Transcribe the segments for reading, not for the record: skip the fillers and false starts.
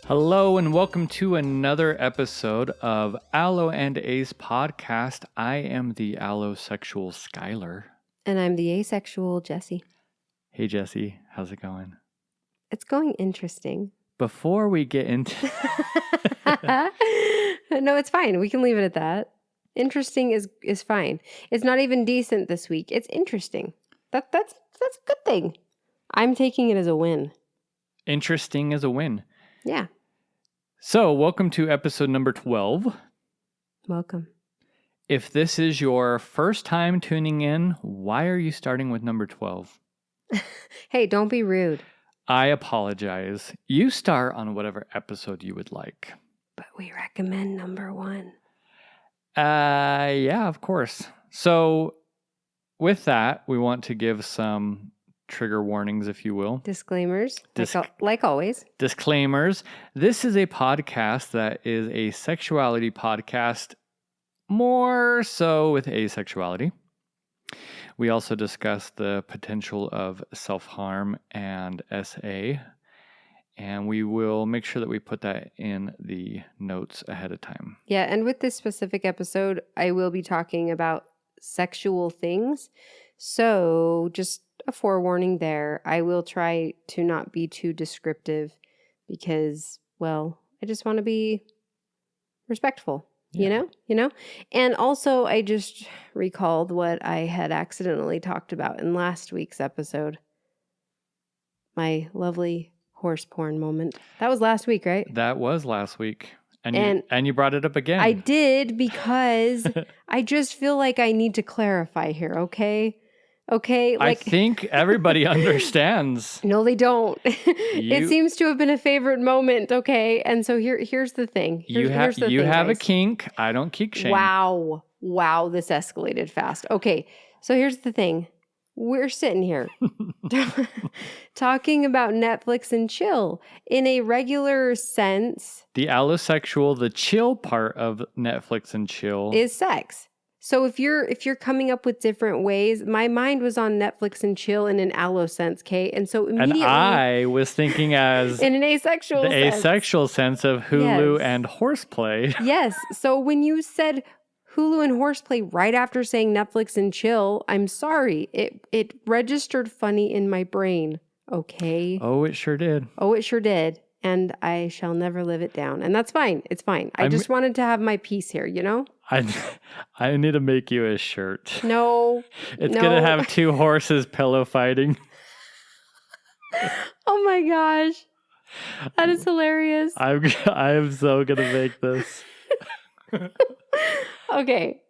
Hello and welcome to another episode of Aloe and Ace podcast. I am the allosexual Skylar. And I'm the asexual Jessie. Hey Jessie, how's it going? It's going interesting. Before we get into No, it's fine. We can leave it at that. Interesting is fine. It's not even decent this week. It's interesting. That's a good thing. I'm taking it as a win. Interesting as a win. Yeah. So, welcome to episode number 12. Welcome. If this is your first time tuning in, why are you starting with number 12? Hey, don't be rude. I apologize. You start on whatever episode you would like. But we recommend number 1. Yeah, of course. So with that, we want to give some trigger warnings, if you will. Disclaimers, like always. Disclaimers. This is a podcast that is a sexuality podcast, more so with asexuality. We also discuss the potential of self-harm and SA, and we will make sure that we put that in the notes ahead of time. Yeah, and with this specific episode, I will be talking about sexual things. So just a forewarning there. I will try to not be too descriptive because, well, I just want to be respectful, you know? And also, I just recalled what I had accidentally talked about in last week's episode. My lovely horse porn moment. That was last week, right? That was last week. And you brought it up again. I did because I just feel like I need to clarify here, okay? Okay? I think everybody understands. No, they don't. It seems to have been a favorite moment, okay? And so here's the thing. You have a kink. I don't kink shame. Wow, this escalated fast. Okay, so here's the thing. We're sitting here talking about Netflix and chill in a regular sense. The allosexual, the chill part of Netflix and chill is sex. So if you're coming up with different ways, my mind was on Netflix and chill in an allo sense, Kate, and so immediately and I was thinking as in an asexual the sense. Asexual sense of Hulu and horseplay. Yes. So when you said Hulu and horseplay right after saying Netflix and chill, I'm sorry. It registered funny in my brain. Okay. Oh, it sure did. And I shall never live it down. And that's fine. It's fine. I just wanted to have my piece here, you know? I need to make you a shirt. No. It's going to have 2 horses pillow fighting. Oh my gosh. That is hilarious. I am so going to make this. Okay.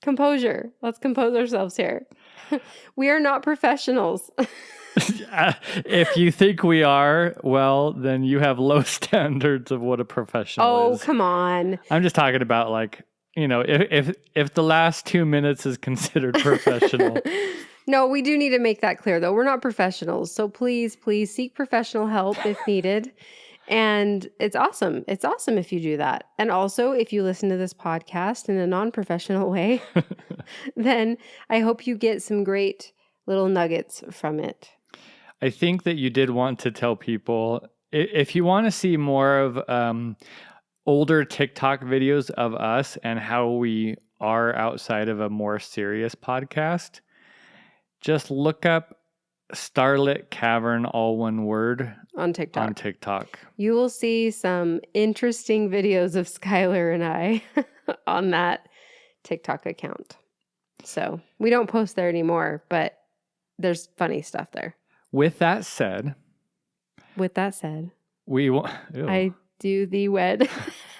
Composure. Let's compose ourselves here. We are not professionals. If you think we are, well, then you have low standards of what a professional is. Oh, come on. I'm just talking about if the last 2 minutes is considered professional. No, we do need to make that clear, though. We're not professionals. So please seek professional help if needed. And it's awesome. It's awesome if you do that. And also, if you listen to this podcast in a non-professional way, then I hope you get some great little nuggets from it. I think that you did want to tell people, if you want to see more of older TikTok videos of us and how we are outside of a more serious podcast, just look up Starlit Cavern, all one word, on TikTok. You will see some interesting videos of Skylar and I on that TikTok account. So we don't post there anymore, but there's funny stuff there. With that said, I do the wed.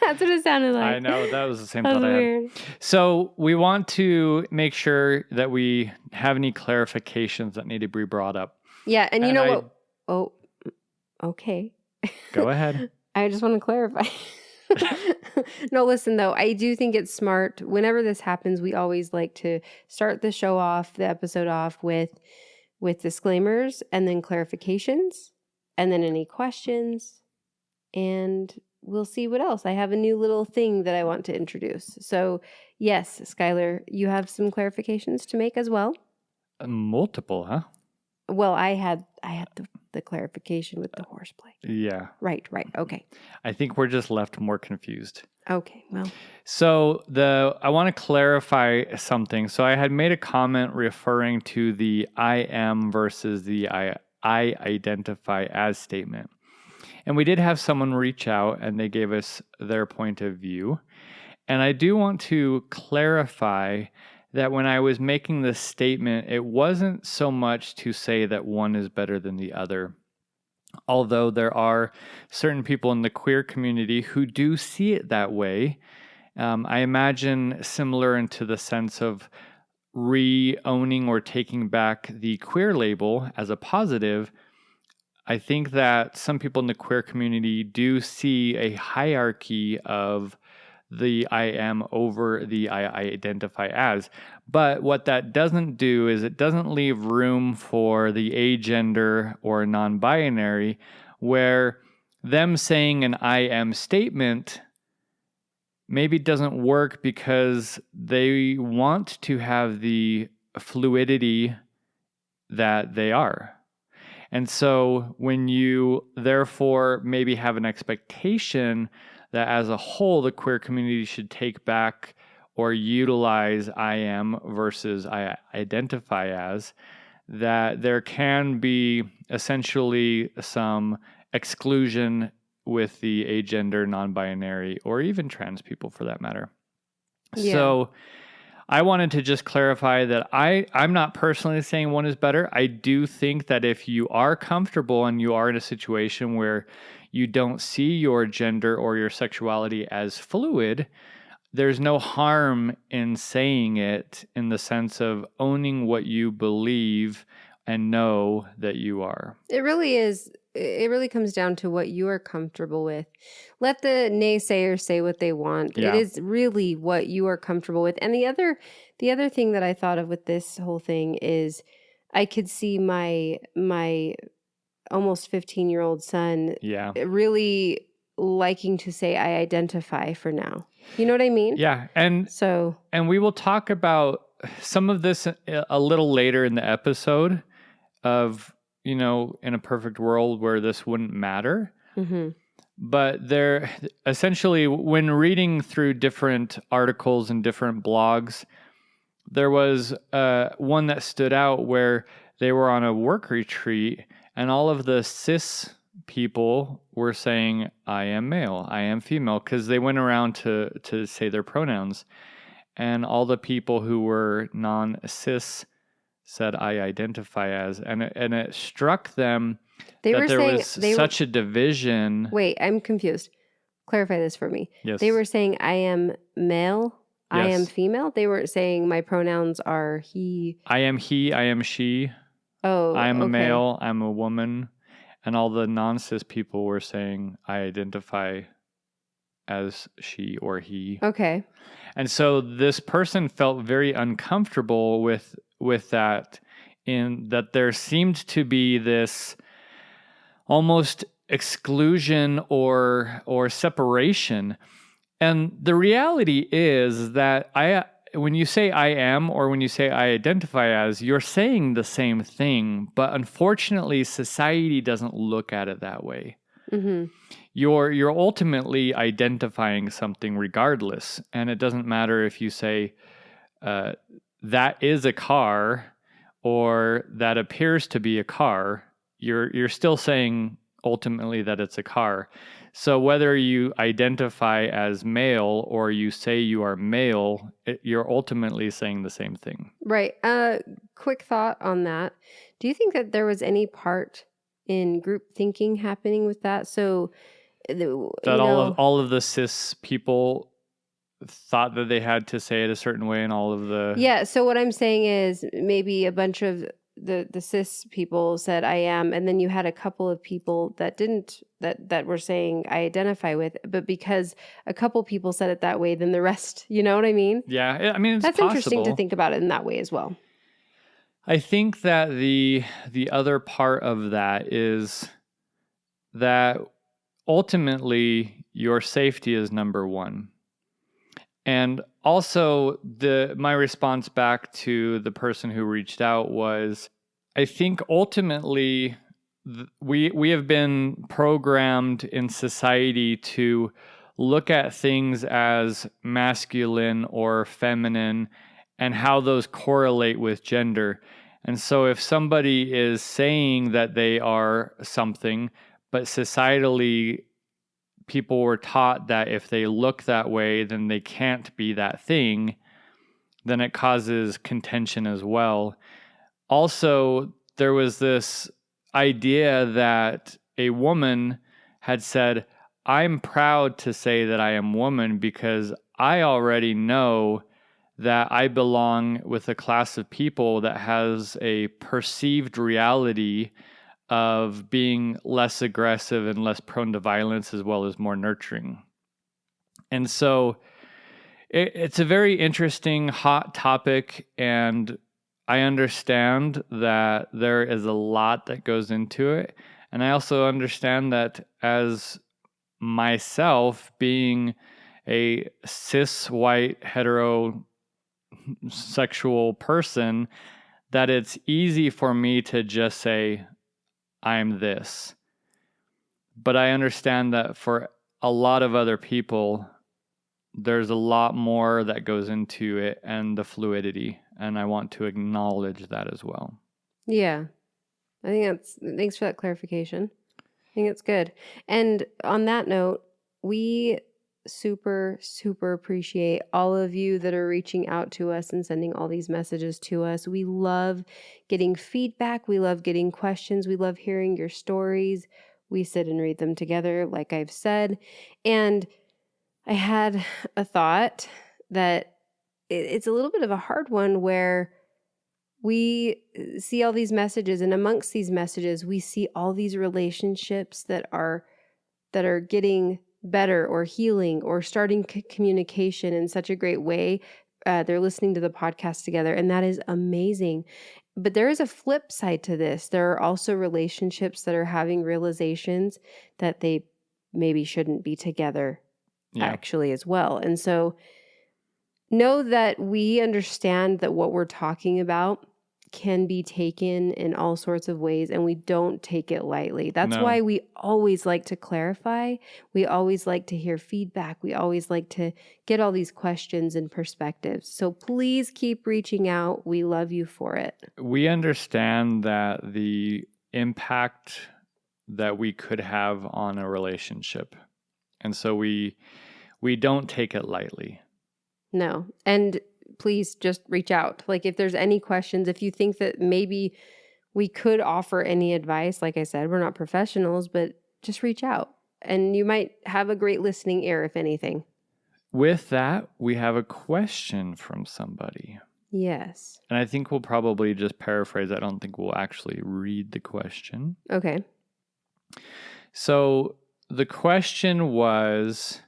That's what it sounded like. I know, that was the same thought I had. So we want to make sure that we have any clarifications that need to be brought up. Yeah, and you know what? Oh, okay. Go ahead. I just want to clarify. No, listen, though. I do think it's smart. Whenever this happens, we always like to start the episode off with disclaimers and then clarifications and then any questions. And we'll see what else. I have a new little thing that I want to introduce. So, yes, Skylar, you have some clarifications to make as well? Multiple, huh? Well, I had the clarification with the horseplay. Yeah. Right. Okay. I think we're just left more confused. Okay. Well. So I want to clarify something. So I had made a comment referring to the I am versus the I identify as statement. And we did have someone reach out and they gave us their point of view. And I do want to clarify that when I was making this statement, it wasn't so much to say that one is better than the other. Although there are certain people in the queer community who do see it that way. I imagine similar into the sense of re-owning or taking back the queer label as a positive. I think that some people in the queer community do see a hierarchy of the I am over the I identify as. But what that doesn't do is it doesn't leave room for the agender or non-binary, where them saying an I am statement maybe doesn't work because they want to have the fluidity that they are. And so when you therefore maybe have an expectation that as a whole the queer community should take back or utilize I am versus I identify as, that there can be essentially some exclusion with the agender, non-binary, or even trans people for that matter. Yeah. So I wanted to just clarify that I'm not personally saying one is better. I do think that if you are comfortable and you are in a situation where you don't see your gender or your sexuality as fluid, there's no harm in saying it in the sense of owning what you believe and know that you are. It really is. It really comes down to what you are comfortable with. Let the naysayers say what they want. Yeah. It is really what you are comfortable with. And the other thing that I thought of with this whole thing is I could see my almost 15-year-old son Yeah. really liking to say I identify for now. You know what I mean? Yeah. And we will talk about some of this a little later in the episode of, in a perfect world where this wouldn't matter. Mm-hmm. But there, essentially, when reading through different articles and different blogs, there was one that stood out where they were on a work retreat and all of the cis people were saying, I am male, I am female, because they went around to say their pronouns. And all the people who were non-cis said, I identify as. And it struck them that there was such a division. Wait, I'm confused. Clarify this for me. Yes. They were saying I am male, yes. I am female. They weren't saying my pronouns are he. I am he, I am she. Oh, I am a male, I'm a woman. And all the non-cis people were saying I identify as she or he. Okay. And so this person felt very uncomfortable with that, in that there seemed to be this almost exclusion or separation. And the reality is that when you say I am or when you say I identify as, you're saying the same thing, but unfortunately society doesn't look at it that way. Mm-hmm. You're ultimately identifying something regardless, and it doesn't matter if you say that is a car or that appears to be a car. You're still saying ultimately that it's a car. So whether you identify as male or you say you are male, you're ultimately saying the same thing. Right. Quick thought on that. Do you think that there was any part in group thinking happening with that? So that all of the cis people thought that they had to say it a certain way, and all of the... Yeah, so what I'm saying is maybe a bunch of the cis people said I am, and then you had a couple of people that didn't, that were saying I identify with, but because a couple people said it that way, then the rest, you know what I mean? Yeah, I mean, it's That's possible. Interesting to think about it in that way as well. I think that the other part of that is that ultimately your safety is number one. And also my response back to the person who reached out was, I think ultimately we have been programmed in society to look at things as masculine or feminine and how those correlate with gender. And so if somebody is saying that they are something, but societally people were taught that if they look that way, then they can't be that thing, then it causes contention as well. Also, there was this idea that a woman had said, I'm proud to say that I am woman because I already know that I belong with a class of people that has a perceived reality of being less aggressive and less prone to violence, as well as more nurturing. And so it's a very interesting, hot topic, and I understand that there is a lot that goes into it. And I also understand that as myself, being a cis, white, heterosexual person, that it's easy for me to just say, I'm this. But I understand that for a lot of other people, there's a lot more that goes into it and the fluidity. And I want to acknowledge that as well. Yeah. I think thanks for that clarification. I think it's good. And on that note, we super, super appreciate all of you that are reaching out to us and sending all these messages to us. We love getting feedback. We love getting questions. We love hearing your stories. We sit and read them together, like I've said. And I had a thought that it's a little bit of a hard one where we see all these messages, and amongst these messages, we see all these relationships that are getting better or healing or starting communication in such a great way. They're listening to the podcast together, and that is amazing. But there is a flip side to this. There are also relationships that are having realizations that they maybe shouldn't be together actually as well. And so know that we understand that what we're talking about can be taken in all sorts of ways, and we don't take it lightly. That's why we always like to clarify. We always like to hear feedback. We always like to get all these questions and perspectives. So please keep reaching out. We love you for it. We understand that the impact that we could have on a relationship. And so we don't take it lightly. No. And please just reach out. Like if there's any questions, if you think that maybe we could offer any advice, like I said, we're not professionals, but just reach out and you might have a great listening ear, if anything. With that, we have a question from somebody. Yes. And I think we'll probably just paraphrase. I don't think we'll actually read the question. Okay. So the question was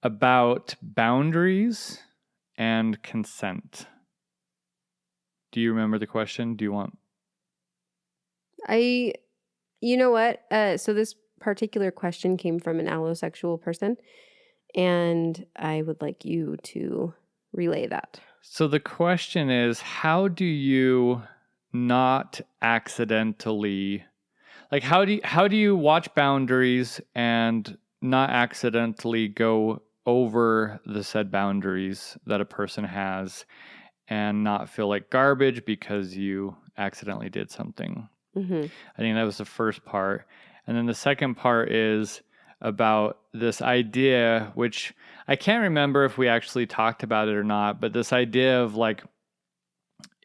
about boundaries and consent. Do you remember the question? Do you want? You know what? So this particular question came from an allosexual person, and I would like you to relay that. So the question is, how do you not accidentally, like how do you watch boundaries and not accidentally go over the said boundaries that a person has and not feel like garbage because you accidentally did something? Mm-hmm. I think that was the first part. And then the second part is about this idea, which I can't remember if we actually talked about it or not, but this idea of like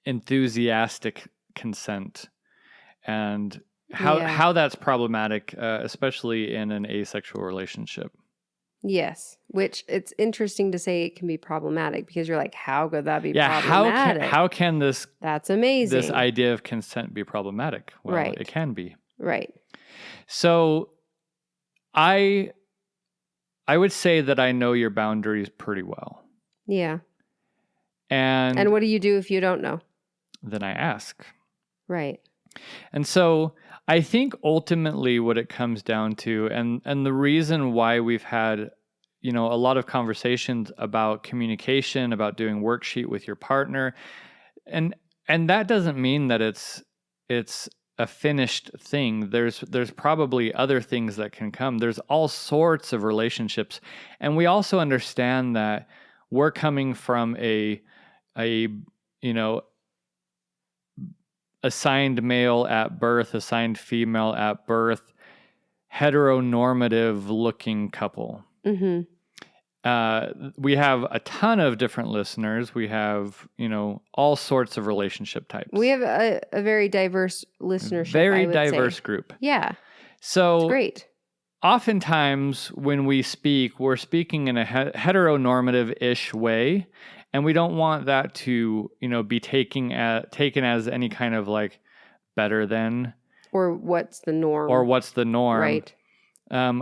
enthusiastic consent and how that's problematic, especially in an asexual relationship. Yes, which it's interesting to say it can be problematic because you're like, how could that be problematic? How can this... That's amazing. This idea of consent be problematic? Well, right. It can be. Right. So I would say that I know your boundaries pretty well. Yeah. And what do you do if you don't know? Then I ask. Right. And so I think ultimately what it comes down to, and the reason why we've had, a lot of conversations about communication, about doing worksheet with your partner, and that doesn't mean that it's it's a finished thing. There's probably other things that can come. There's all sorts of relationships, and we also understand that we're coming from a assigned male at birth, assigned female at birth, heteronormative looking couple. Mm-hmm. We have a ton of different listeners. We have, all sorts of relationship types. We have a very diverse listenership. Very I would diverse say. group. Yeah. So it's great. Oftentimes when we speak, we're speaking in a heteronormative-ish way, and we don't want that to, be taken as any kind of like better than. Or what's the norm. Right.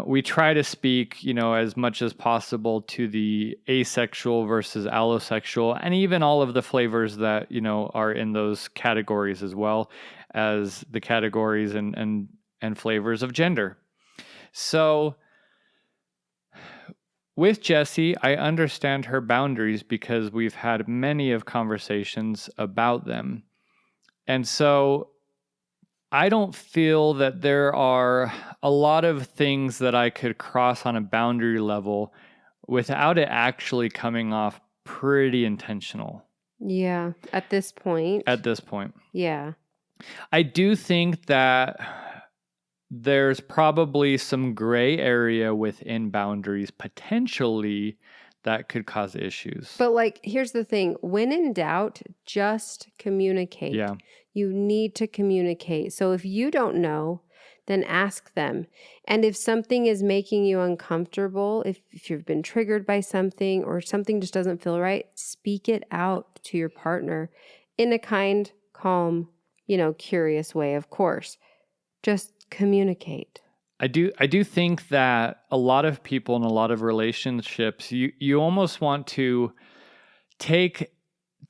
We try to speak, as much as possible to the asexual versus allosexual, and even all of the flavors that, are in those categories, as well as the categories and flavors of gender. So with Jessie, I understand her boundaries because we've had many of conversations about them. And so I don't feel that there are a lot of things that I could cross on a boundary level without it actually coming off pretty intentional. Yeah, at this point. Yeah. I do think that there's probably some gray area within boundaries potentially that could cause issues. But here's the thing. When in doubt, just communicate. Yeah. You need to communicate. So if you don't know, then ask them. And if something is making you uncomfortable, if you've been triggered by something or something just doesn't feel right, speak it out to your partner in a kind, calm, curious way, of course. Just communicate. I do think that a lot of people in a lot of relationships, you almost want to take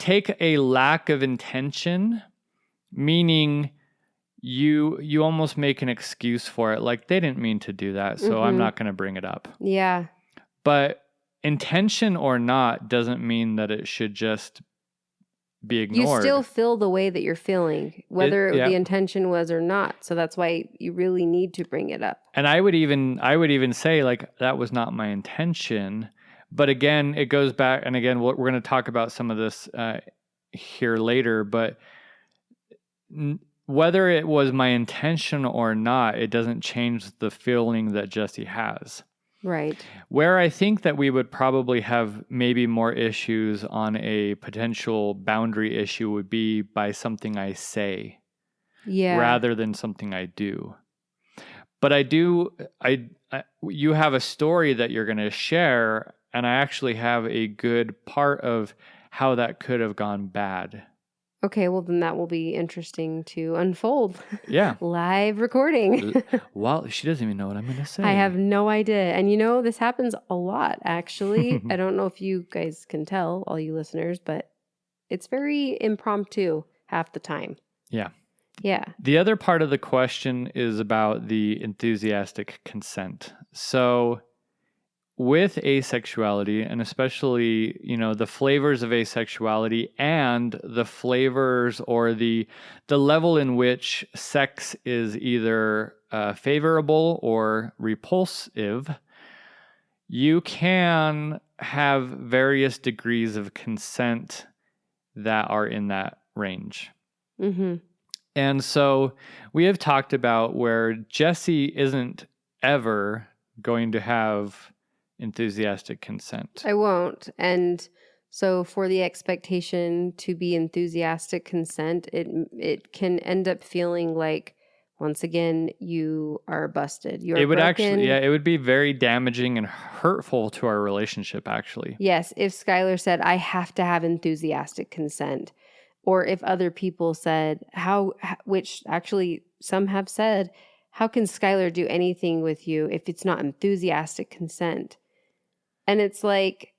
a lack of intention, meaning you almost make an excuse for it, like they didn't mean to do that, so I'm not going to bring it up. Yeah. But intention or not doesn't mean that it should just be ignored. You still feel the way that you're feeling, whether the intention was or not. So that's why you really need to bring it up. And I would even say that was not my intention. But again, it goes back, and again, we're going to talk about some of this here later. But whether it was my intention or not, it doesn't change the feeling that Jessie has. Right. Where I think that we would probably have maybe more issues on a potential boundary issue would be by something I say, rather than something I do. But you have a story that you're going to share, and I actually have a good part of how that could have gone bad. Okay, well then that will be interesting to unfold. Yeah. Live recording. Well, she doesn't even know what I'm going to say. I have no idea. And this happens a lot, actually. I don't know if you guys can tell, all you listeners, but it's very impromptu half the time. Yeah. Yeah. The other part of the question is about the enthusiastic consent. So with asexuality, and especially, the flavors of asexuality and the flavors or the level in which sex is either favorable or repulsive, you can have various degrees of consent that are in that range. Mm-hmm. And so we have talked about where Jessie isn't ever going to have enthusiastic consent. I won't. And so for the expectation to be enthusiastic consent, it can end up feeling like, once again, you are busted. It would be very damaging and hurtful to our relationship, actually. Yes. If Skylar said, I have to have enthusiastic consent, or if other people said, which actually some have said, how can Skylar do anything with you if it's not enthusiastic consent? And it's like,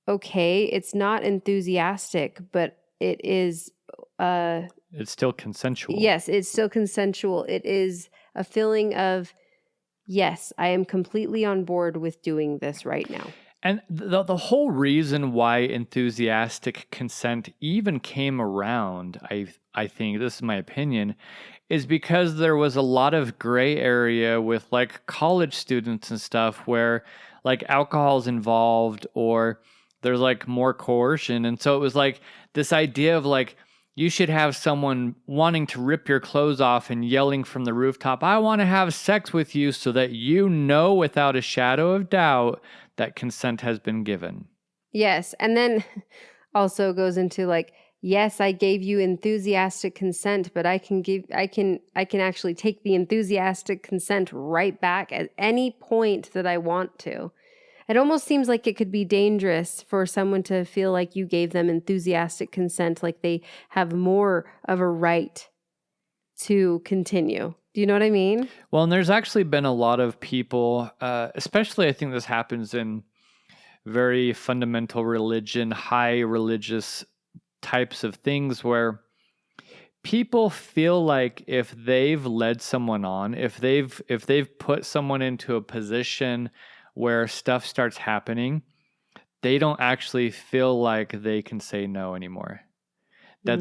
okay, it's not enthusiastic, but it is... it's still consensual. Yes, it's still consensual. It is a feeling of, yes, I am completely on board with doing this right now. And the whole reason why enthusiastic consent even came around, I think, this is my opinion, is because there was a lot of gray area with like college students and stuff where like alcohol's involved or there's like more coercion. And so it was like this idea of like, you should have someone wanting to rip your clothes off and yelling from the rooftop, I want to have sex with you, so that you know without a shadow of doubt that consent has been given. Yes. And then also goes into like, yes, I gave you enthusiastic consent, but I can actually take the enthusiastic consent right back at any point that I want to. It almost seems like it could be dangerous for someone to feel like you gave them enthusiastic consent, like they have more of a right to continue. Do you know what I mean? Well, and there's actually been a lot of people, especially I think this happens in very fundamental religion, high religious types of things, where people feel like if they've led someone on, if they've put someone into a position where stuff starts happening, they don't actually feel like they can say no anymore. That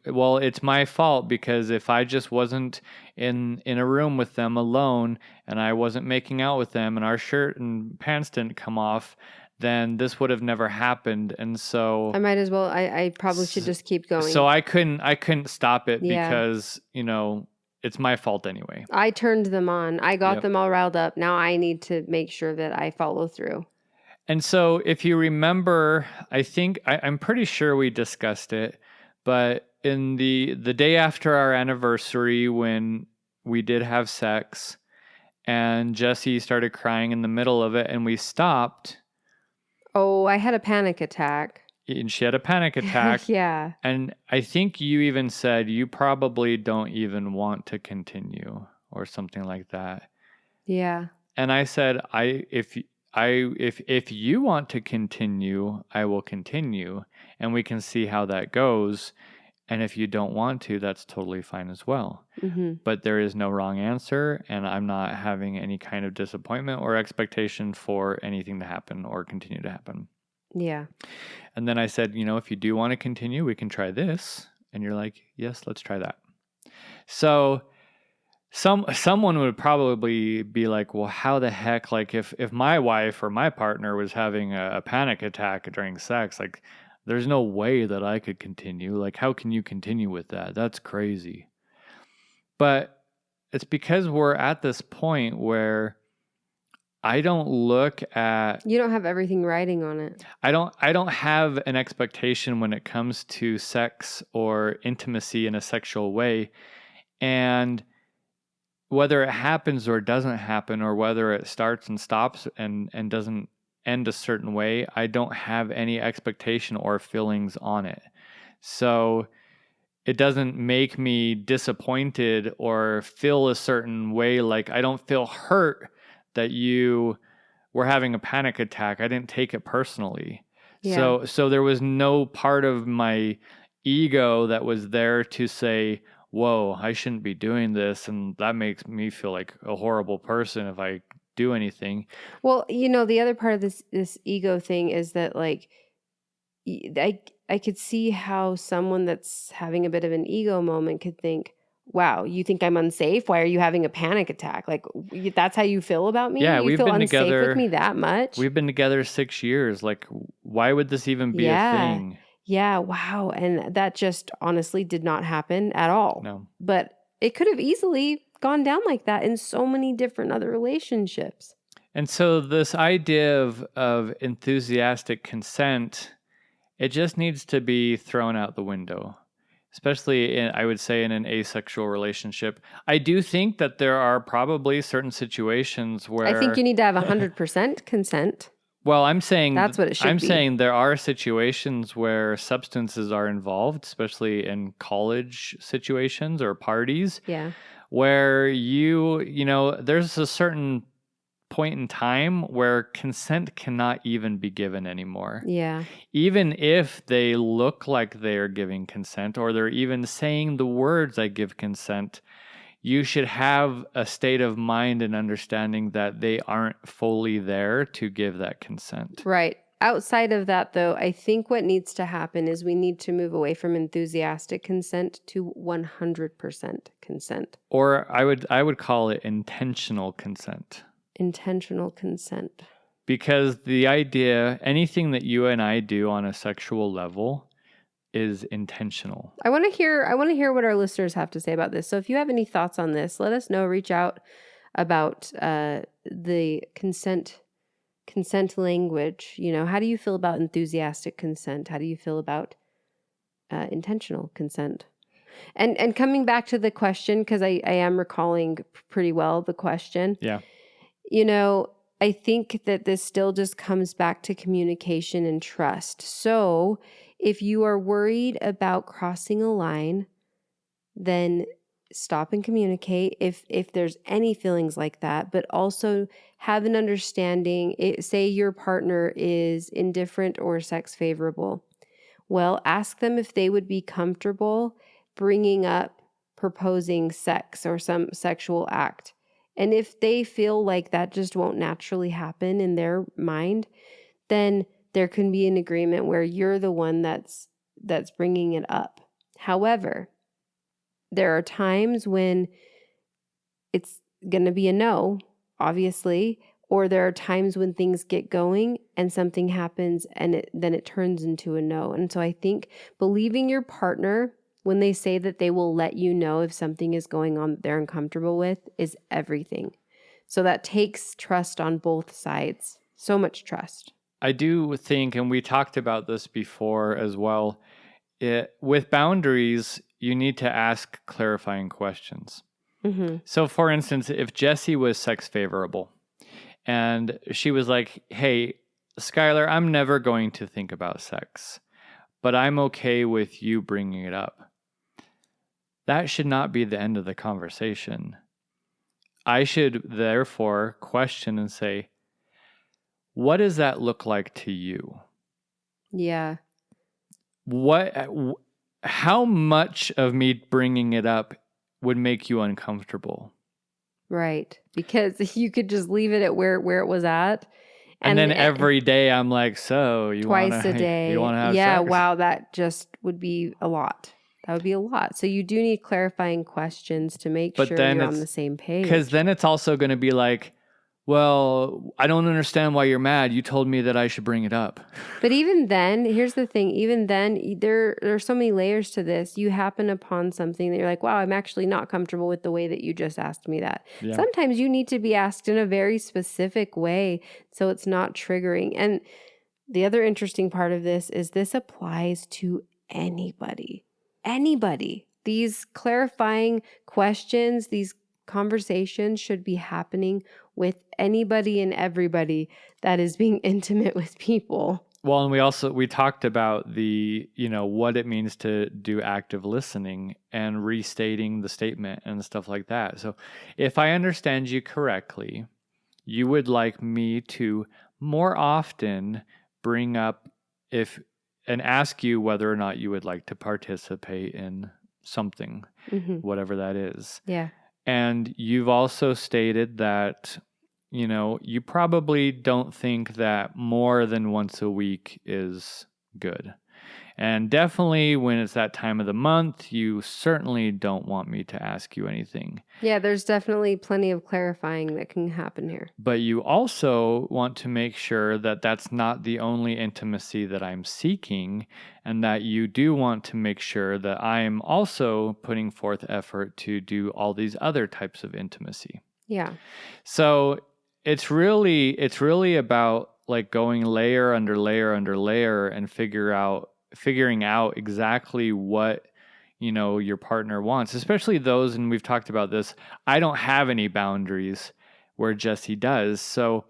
well, it's my fault because if I just wasn't in a room with them alone and I wasn't making out with them and our shirt and pants didn't come off, then this would have never happened. And so I might as well. I probably should just keep going. So I couldn't stop it Yeah. because, it's my fault anyway. I turned them on. I got Yep. them all riled up. Now I need to make sure that I follow through. And so if you remember, I think I'm pretty sure we discussed it, but in the day after our anniversary when we did have sex and Jessie started crying in the middle of it and we stopped. Oh, I had a panic attack. And she had a panic attack. Yeah. And I think you even said you probably don't even want to continue or something like that. Yeah. And I said, if you want to continue, I will continue and we can see how that goes. And if you don't want to, that's totally fine as well. Mm-hmm. But there is no wrong answer, and I'm not having any kind of disappointment or expectation for anything to happen or continue to happen. Yeah. And then I said, if you do want to continue, we can try this. And you're like, yes, let's try that. So someone would probably be like, well, how the heck, like if my wife or my partner was having a panic attack during sex, like there's no way that I could continue. Like, how can you continue with that? That's crazy. But it's because we're at this point where I don't look at... You don't have everything writing on it. I don't have an expectation when it comes to sex or intimacy in a sexual way. And whether it happens or doesn't happen, or whether it starts and stops and doesn't end a certain way, I don't have any expectation or feelings on it. So it doesn't make me disappointed or feel a certain way. Like I don't feel hurt that you were having a panic attack. I didn't take it personally. Yeah. So there was no part of my ego that was there to say, whoa, I shouldn't be doing this. And that makes me feel like a horrible person if I do anything. Well, the other part of this ego thing is that like I could see how someone that's having a bit of an ego moment could think, wow, you think I'm unsafe? Why are you having a panic attack? Like that's how you feel about me? Yeah, you we've feel been unsafe together with me that much? We've been together 6 years. Like, why would this even be a thing? Yeah, wow. And that just honestly did not happen at all. No. But it could have easily gone down like that in so many different other relationships. And so this idea of enthusiastic consent, it just needs to be thrown out the window, especially I would say in an asexual relationship. I do think that there are probably certain situations where... I think you need to have 100% consent. Well, I'm saying that's what it should be. I'm saying there are situations where substances are involved, especially in college situations or parties. Yeah. Where there's a certain point in time where consent cannot even be given anymore. Yeah. Even if they look like they're giving consent or they're even saying the words, I give consent, you should have a state of mind and understanding that they aren't fully there to give that consent. Right. Outside of that, though, I think what needs to happen is we need to move away from enthusiastic consent to 100% consent. Or I would call it intentional consent. Intentional consent. Because the idea, anything that you and I do on a sexual level is intentional. I want to hear what our listeners have to say about this. So if you have any thoughts on this, let us know. Reach out about the consent language. You know, how do you feel about enthusiastic consent? How do you feel about intentional consent? And coming back to the question, because I am recalling pretty well the question. Yeah. You know, I think that this still just comes back to communication and trust. So if you are worried about crossing a line, then stop and communicate if there's any feelings like that, but also have an understanding. Say your partner is indifferent or sex favorable. Well, ask them if they would be comfortable bringing up proposing sex or some sexual act. And if they feel like that just won't naturally happen in their mind, then there can be an agreement where you're the one that's bringing it up. However, there are times when it's going to be a no, obviously, or there are times when things get going and something happens and then it turns into a no. And so I think believing your partner when they say that they will let you know if something is going on that they're uncomfortable with is everything. So that takes trust on both sides. So much trust. I do think, and we talked about this before as well, with boundaries, you need to ask clarifying questions. Mm-hmm. So for instance, if Jessie was sex favorable and she was like, hey, Skylar, I'm never going to think about sex, but I'm okay with you bringing it up. That should not be the end of the conversation. I should therefore question and say, what does that look like to you? Yeah. How much of me bringing it up would make you uncomfortable? Right. Because you could just leave it at where it was at. And then every day I'm like, so you want twice a day. You want to have yeah, sex? Wow, that just would be a lot. That would be a lot. So you do need clarifying questions to make sure you're on the same page. Because then it's also going to be like, well, I don't understand why you're mad. You told me that I should bring it up. But even then, here's the thing. Even then, there are so many layers to this. You happen upon something that you're like, wow, I'm actually not comfortable with the way that you just asked me that. Yeah. Sometimes you need to be asked in a very specific way so it's not triggering. And the other interesting part of this is this applies to anybody. Anybody. These clarifying questions, these conversations should be happening with anybody and everybody that is being intimate with people. Well, and we talked about the, what it means to do active listening and restating the statement and stuff like that. So if I understand you correctly, you would like me to more often bring up and ask you whether or not you would like to participate in something, whatever that is. Yeah. And you've also stated that, you probably don't think that more than once a week is good. And definitely when it's that time of the month, you certainly don't want me to ask you anything. Yeah, there's definitely plenty of clarifying that can happen here. But you also want to make sure that that's not the only intimacy that I'm seeking, and that you do want to make sure that I'm also putting forth effort to do all these other types of intimacy. Yeah. So it's really about like going layer under layer under layer and figuring out exactly what your partner wants, especially those, and we've talked about this, I don't have any boundaries where Jessie does. So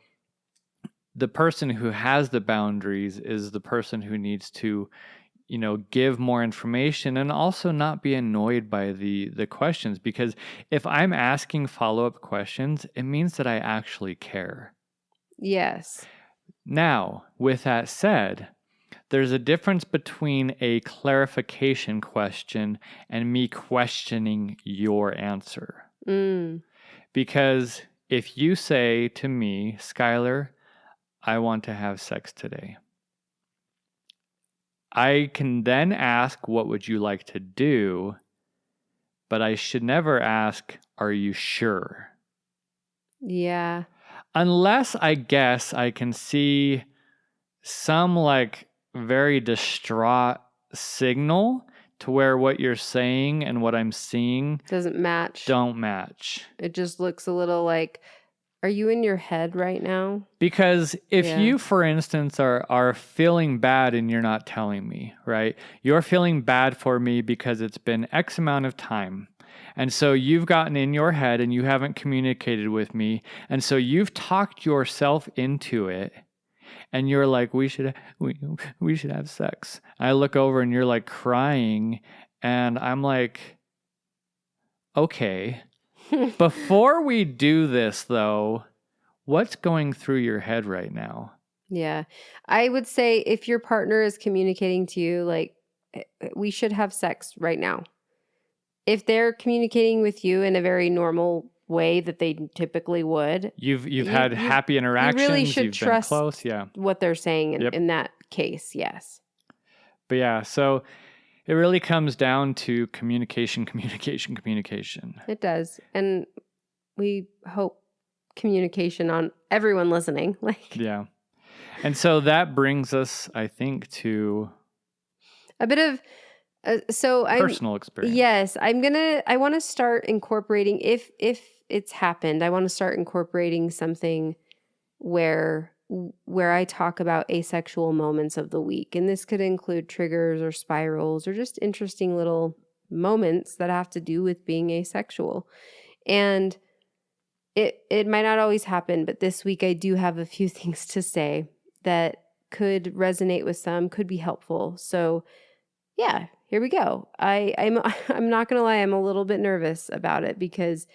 the person who has the boundaries is the person who needs to give more information and also not be annoyed by the questions, because if I'm asking follow-up questions, it means that I actually care. Yes. Now, with that said, there's a difference between a clarification question and me questioning your answer. Because if you say to me, Skylar, I want to have sex today, I can then ask, what would you like to do? But I should never ask, are you sure? Yeah. Unless I guess I can see some like very distraught signal to where what you're saying and what I'm seeing Doesn't match. don't match. It just looks a little like, are you in your head right now? Because if Yeah. you, for instance, are feeling bad and you're not telling me, right? You're feeling bad for me because it's been X amount of time. And so you've gotten in your head and you haven't communicated with me. And so you've talked yourself into it. And you're like, we should have sex. I look over and you're like crying. And I'm like, okay. Before we do this, though, what's going through your head right now? Yeah. I would say if your partner is communicating to you, like, we should have sex right now. If they're communicating with you in a very normal way that they typically would, You've had happy interactions. You really should you've trust been close. Yeah. what they're saying Yep. in that case. Yes. But yeah, so it really comes down to communication. It does. And we hope communication on everyone listening. Like, yeah. And so that brings us, I think, to a bit of personal experience. Yes, I want to start incorporating, if it's happened, I want to start incorporating something where I talk about asexual moments of the week. And this could include triggers or spirals or just interesting little moments that have to do with being asexual. And it might not always happen, but this week I do have a few things to say that could resonate with some, could be helpful. So yeah, here we go. I'm not going to lie, I'm a little bit nervous about it because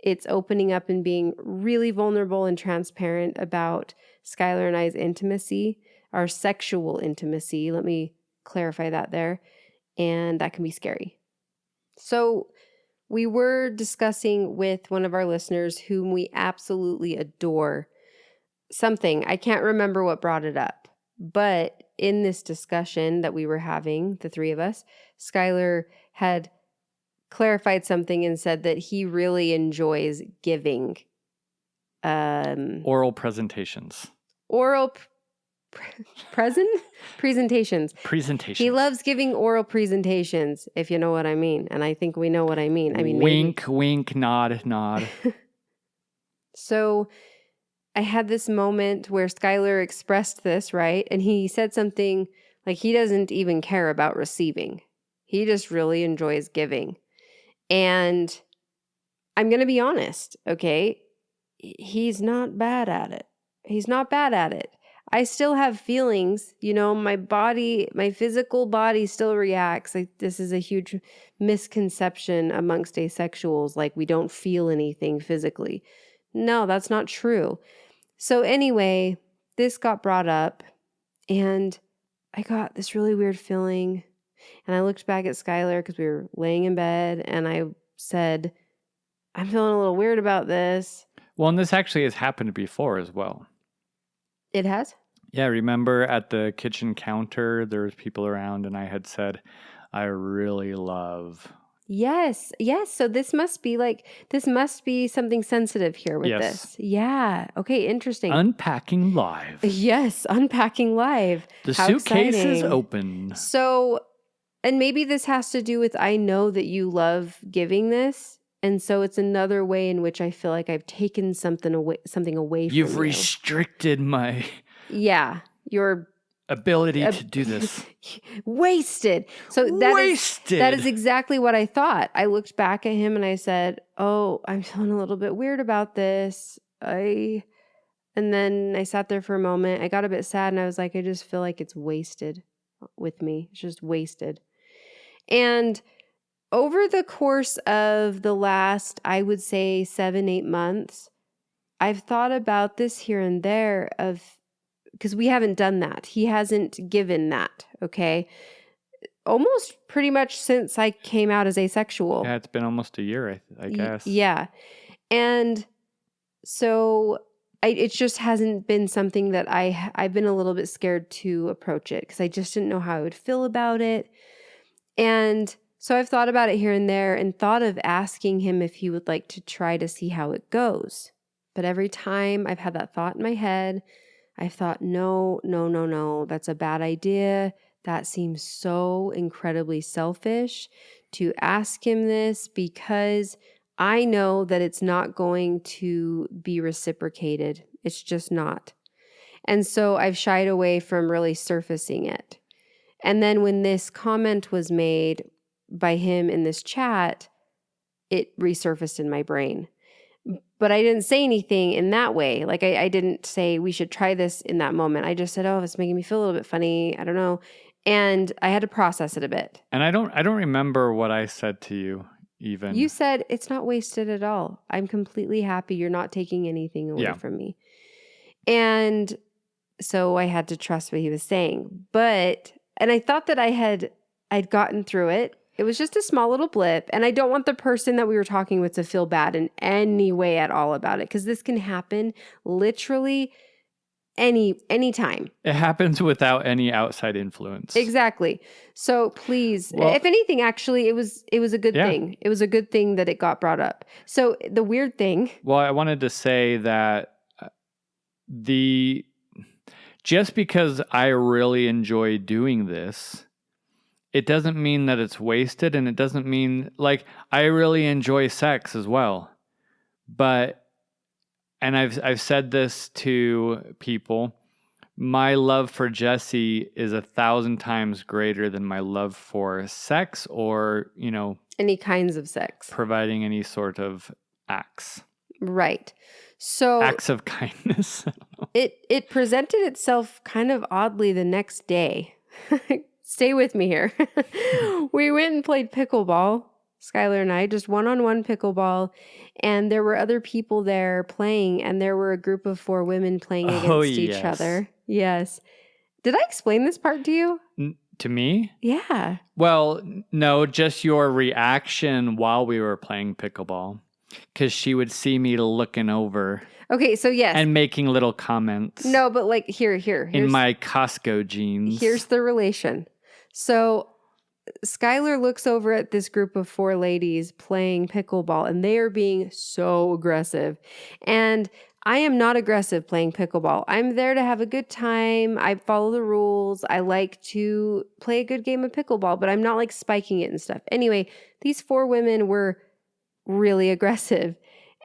it's opening up and being really vulnerable and transparent about Skylar and I's intimacy, our sexual intimacy. Let me clarify that there. And that can be scary. So we were discussing with one of our listeners whom we absolutely adore something. I can't remember what brought it up, but in this discussion that we were having, the three of us, Skylar had clarified something and said that he really enjoys giving oral presentations. Presentations. He loves giving oral presentations, if you know what I mean. And I think we know what I mean. I mean, wink, wink, nod, nod. So I had this moment where Skylar expressed this, right? And he said something like he doesn't even care about receiving. He just really enjoys giving. And I'm going to be honest, okay? He's not bad at it. I still have feelings, my body, my physical body still reacts. Like, this is a huge misconception amongst asexuals. Like, we don't feel anything physically. No, that's not true. So anyway, this got brought up and I got this really weird feeling. And I looked back at Skylar because we were laying in bed and I said, I'm feeling a little weird about this. Well, and this actually has happened before as well. It has? Yeah, remember at the kitchen counter, there was people around and I had said, I really love. Yes. So this must be something sensitive here with this. Yeah. Okay, interesting. Unpacking live. Yes, unpacking live. The How suitcase exciting. is open. So, and maybe this has to do with, I know that you love giving this. And so it's another way in which I feel like I've taken something away from you. You've restricted my your ability to do this. Wasted. So that is exactly what I thought. I looked back at him and I said, "Oh, I'm feeling a little bit weird about this." And then I sat there for a moment. I got a bit sad and I was like, I just feel like it's wasted with me. It's just wasted. And over the course of the last, I would say 7-8 months, I've thought about this here and there because we haven't done that. He hasn't given that, okay? almost pretty much since I came out as asexual. Yeah, it's been almost a year, I guess. Yeah. And so it just hasn't been something that I've been a little bit scared to approach it because I just didn't know how I would feel about it. And so I've thought about it here and there and thought of asking him if he would like to try to see how it goes. But every time I've had that thought in my head, I've thought, no, that's a bad idea. That seems so incredibly selfish to ask him this because I know that it's not going to be reciprocated. It's just not. And so I've shied away from really surfacing it. And then when this comment was made by him in this chat, it resurfaced in my brain. But I didn't say anything in that way. Like I didn't say we should try this in that moment. I just said, oh, it's making me feel a little bit funny. I don't know. And I had to process it a bit. And I don't remember what I said to you even. You said it's not wasted at all. I'm completely happy. You're not taking anything away from me. And so I had to trust what he was saying. And I thought that I'd gotten through it. It was just a small little blip. And I don't want the person that we were talking with to feel bad in any way at all about it. Because this can happen literally any time. It happens without any outside influence. Exactly. So please, if anything, actually, it was a good thing. It was a good thing that it got brought up. So the weird thing. Well, I wanted to say that just because I really enjoy doing this, it doesn't mean that it's wasted, and it doesn't mean, like, I really enjoy sex as well. And I've said this to people, my love for Jesse is 1,000 times greater than my love for sex or, any kinds of sex. Providing any sort of acts. Right. So acts of kindness. It presented itself kind of oddly the next day. Stay with me here. We went and played pickleball, Skylar and I, just one-on-one pickleball. And there were other people there playing, and there were a group of 4 women playing against each other. Yes. Did I explain this part to you? To me? Yeah. Well, no, just your reaction while we were playing pickleball. Because she would see me looking over. Okay, so yes. And making little comments. No, but like here. In my Costco jeans. Here's the relation. So Skylar looks over at this group of 4 ladies playing pickleball, and they are being so aggressive. And I am not aggressive playing pickleball. I'm there to have a good time. I follow the rules. I like to play a good game of pickleball, but I'm not like spiking it and stuff. Anyway, these 4 women were really aggressive.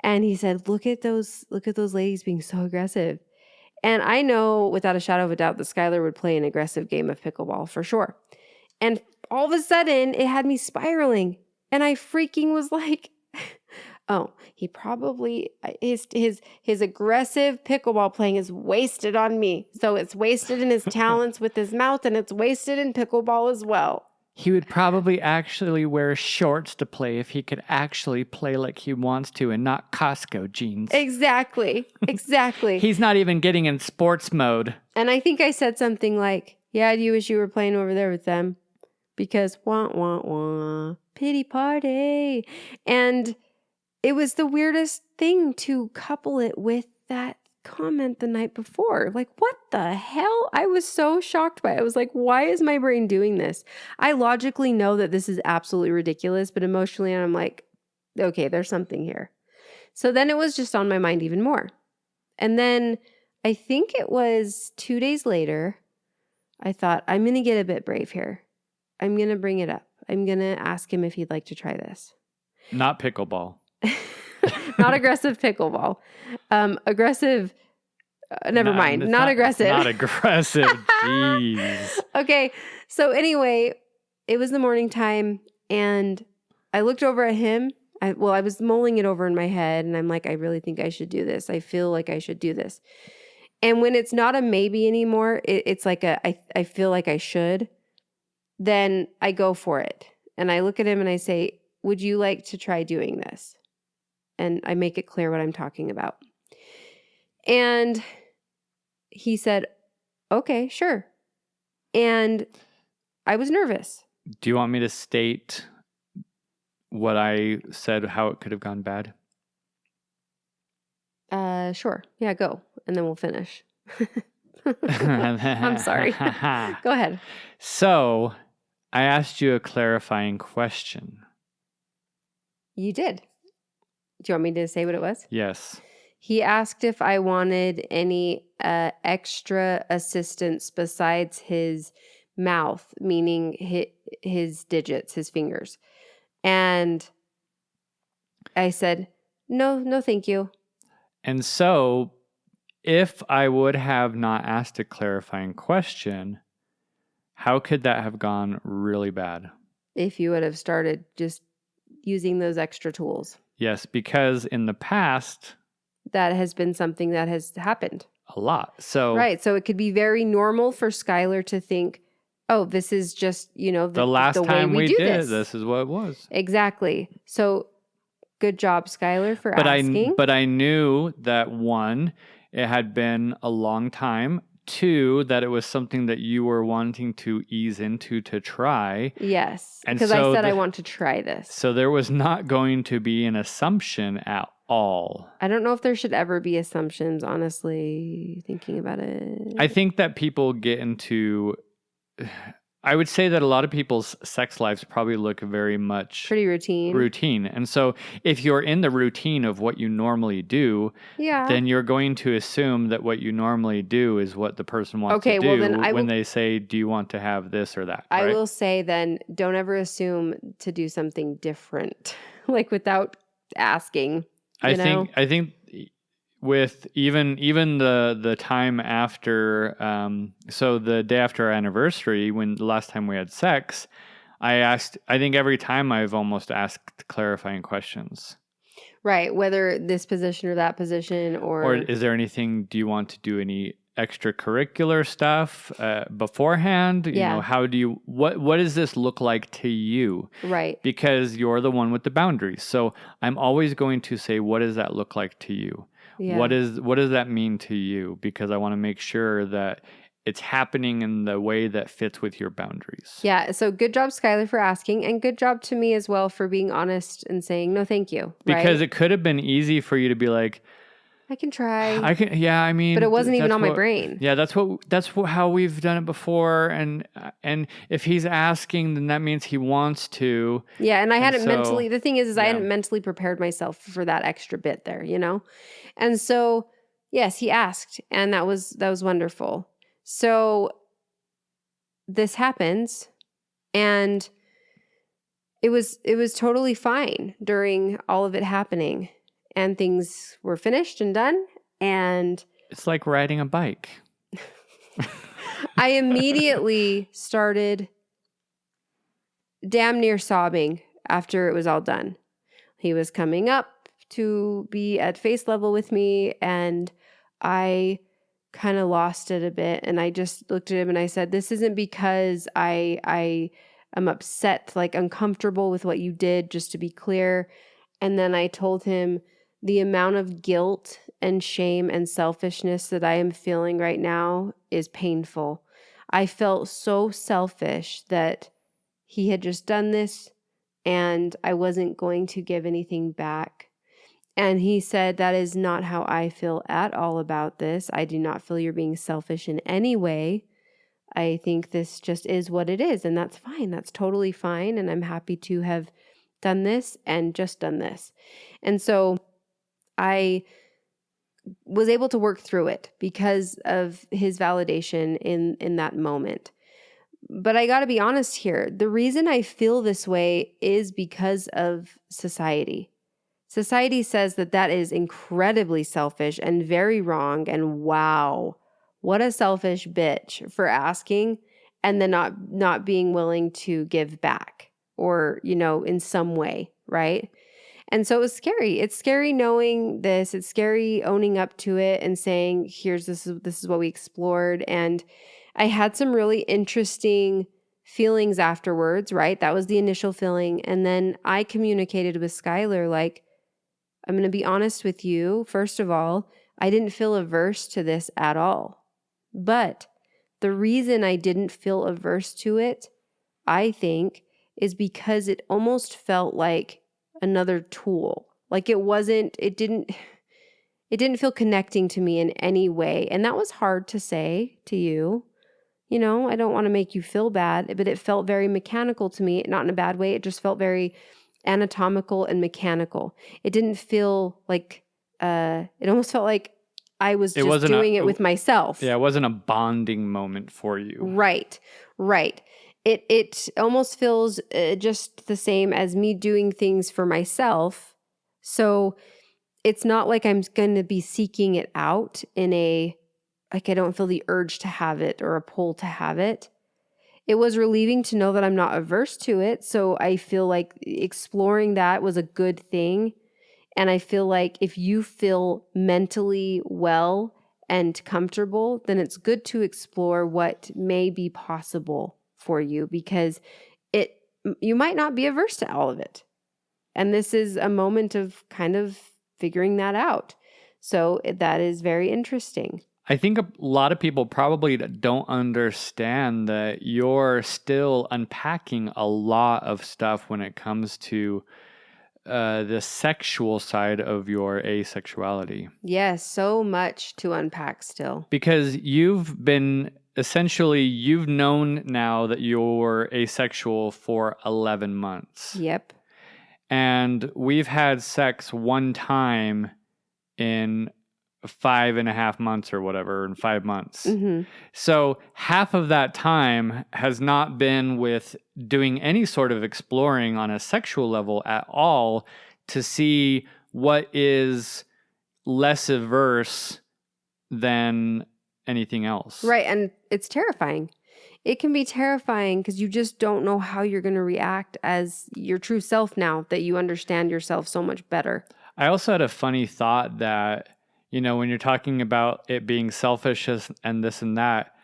And he said, look at those ladies being so aggressive. And I know without a shadow of a doubt that Skylar would play an aggressive game of pickleball for sure. And all of a sudden it had me spiraling. And I freaking was like, oh, he probably, his aggressive pickleball playing is wasted on me. So it's wasted in his talents with his mouth, and it's wasted in pickleball as well. He would probably actually wear shorts to play if he could actually play like he wants to and not Costco jeans. Exactly. He's not even getting in sports mode. And I think I said something like, yeah, do you wish you were playing over there with them? Because wah, wah, wah, pity party. And it was the weirdest thing to couple it with that comment the night before. Like, what the hell? I was so shocked by it. I was like, why is my brain doing this? I logically know that this is absolutely ridiculous, but emotionally I'm like, okay, there's something here. So then it was just on my mind even more. And then I think it was 2 days later, I thought, I'm going to get a bit brave here. I'm going to bring it up. I'm going to ask him if he'd like to try this. Not pickleball. Not aggressive pickleball. Aggressive. Never mind. Not aggressive. Not aggressive. Jeez. Okay. So anyway, it was the morning time, and I looked over at him. I was mulling it over in my head, and I'm like, I really think I should do this. I feel like I should do this. And when it's not a maybe anymore, it's like I feel like I should, then I go for it. And I look at him and I say, would you like to try doing this? And I make it clear what I'm talking about. And he said, okay, sure. And I was nervous Do you want me to state what I said, how it could have gone bad? Sure. Yeah, go. And then we'll finish. I'm sorry. Go ahead. So, I asked you a clarifying question. You did. Do you want me to say what it was? Yes. He asked if I wanted any extra assistance besides his mouth, meaning his digits, his fingers. And I said, no, thank you. And so, if I would have not asked a clarifying question, how could that have gone really bad? If you would have started just using those extra tools. Yes, because in the past, That has been something that has happened. a lot. So, Right. So it could be very normal for Skylar to think, oh, this is just, the last the way time we do did this is what it was. Exactly. So good job, Skylar, for asking. But I knew that one, it had been a long time. Two, that it was something that you were wanting to ease into to try. Yes. And Because so I said I want to try this. So there was not going to be an assumption at all. I don't know if there should ever be assumptions, honestly, thinking about it. I think that people get into, I would say that a lot of people's sex lives probably look very much Pretty routine. And so if you're in the routine of what you normally do, Yeah. then you're going to assume that what you normally do is what the person wants to do well, then when they say, do you want to have this or that? I right? will say then, don't ever assume to do something different, like without asking. I think with even the time after, so the day after our anniversary, when the last time we had sex, I think every time I've almost asked clarifying questions. Right, whether this position or that position, Or is there anything, do you want to do any extracurricular stuff beforehand? Yeah. How do you, what does this look like to you? Right. Because you're the one with the boundaries. So I'm always going to say, what does that look like to you? Yeah. What does that mean to you? Because I want to make sure that it's happening in the way that fits with your boundaries. Yeah. So good job, Skylar, for asking, and good job to me as well for being honest and saying no, thank you. Because right? it could have been easy for you to be like, I can try. I mean, but it wasn't even that's on my brain. Yeah, that's how we've done it before. And if he's asking, then that means he wants to. Yeah, and I hadn't so, mentally. The thing is I yeah. hadn't mentally prepared myself for that extra bit there, And so, yes, he asked, and that was wonderful. So this happens, and it was totally fine during all of it happening, and things were finished and done, and it's like riding a bike. I immediately started damn near sobbing after it was all done. He was coming up to be at face level with me, and I kind of lost it a bit, and I just looked at him and I said, this isn't because I am upset, like uncomfortable with what you did, just to be clear. And then I told him the amount of guilt and shame and selfishness that I am feeling right now is painful. I felt so selfish that he had just done this and I wasn't going to give anything back. And he said, that is not how I feel at all about this. I do not feel you're being selfish in any way. I think this just is what it is, and that's fine. That's totally fine, and I'm happy to have done this and just done this. And so I was able to work through it because of his validation in that moment. But I got to be honest here. The reason I feel this way is because of society. Society says that is incredibly selfish and very wrong. And wow, what a selfish bitch for asking and then not being willing to give back or, in some way, right? And so it was scary. It's scary knowing this. It's scary owning up to it and saying, this is what we explored. And I had some really interesting feelings afterwards, right? That was the initial feeling. And then I communicated with Skylar, like, I'm going to be honest with you. First of all, I didn't feel averse to this at all. But the reason I didn't feel averse to it I think, is because it almost felt like another tool. Like it didn't feel connecting to me in any way. And that was hard to say to you. You know, I don't want to make you feel bad, but it felt very mechanical to me, not in a bad way. It just felt very anatomical and mechanical. It didn't feel like, it almost felt like I was just doing it with myself. Yeah, it wasn't a bonding moment for you. Right. It almost feels just the same as me doing things for myself. So it's not like I'm going to be seeking it out like I don't feel the urge to have it or a pull to have it. It was relieving to know that I'm not averse to it. So I feel like exploring that was a good thing. And I feel like if you feel mentally well and comfortable, then it's good to explore what may be possible for you, because you might not be averse to all of it. And this is a moment of kind of figuring that out. So that is very interesting. I think a lot of people probably don't understand that you're still unpacking a lot of stuff when it comes to the sexual side of your asexuality. Yes, so much to unpack still. Because you've known now that you're asexual for 11 months. Yep. And we've had sex one time in 5.5 months or whatever, in 5 months. Mm-hmm. So half of that time has not been with doing any sort of exploring on a sexual level at all to see what is less averse than anything else. Right. And it's terrifying. It can be terrifying because you just don't know how you're going to react as your true self now that you understand yourself so much better. I also had a funny thought that, you know, when you're talking about it being selfish and this and that,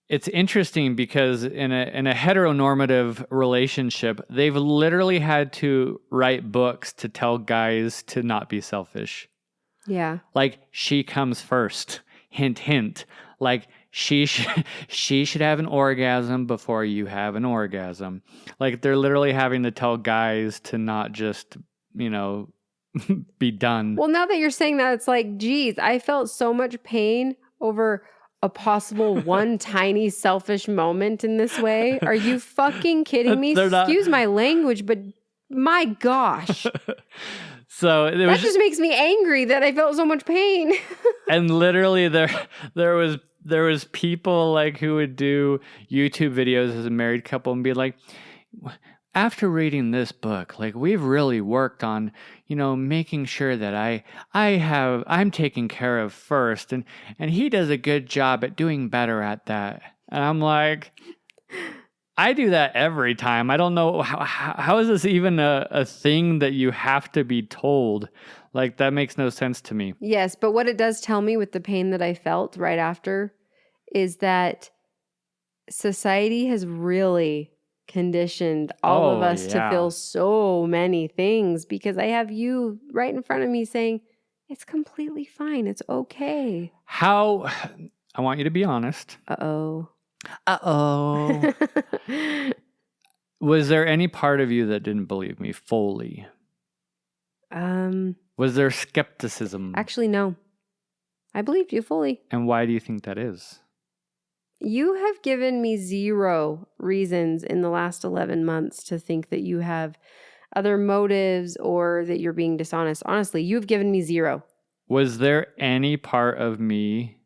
it's interesting because in a heteronormative relationship, they've literally had to write books to tell guys to not be selfish. Yeah. Like, she comes first. Hint, hint. Like, she should have an orgasm before you have an orgasm. Like, they're literally having to tell guys to not just, you know, be done. Well, now that you're saying that, it's like, geez, I felt so much pain over a possible one tiny selfish moment in this way. Are you fucking kidding me? Excuse my language, but my gosh. So that just makes me angry that I felt so much pain. And literally there was people like who would do YouTube videos as a married couple and be like, after reading this book, like, we've really worked on, you know, making sure that I'm taken care of first, and he does a good job at doing better at that. And I'm like, I do that every time. I don't know how is this even a thing that you have to be told? Like, that makes no sense to me. Yes, but what it does tell me with the pain that I felt right after is that society has really conditioned all of us to feel so many things, because I have you right in front of me saying, it's completely fine. It's okay. I want you to be honest. Uh-oh. Was there any part of you that didn't believe me fully? Was there skepticism? Actually, no. I believed you fully. And why do you think that is? You have given me 0 reasons in the last 11 months to think that you have other motives or that you're being dishonest. Honestly, you've given me 0. Was there any part of me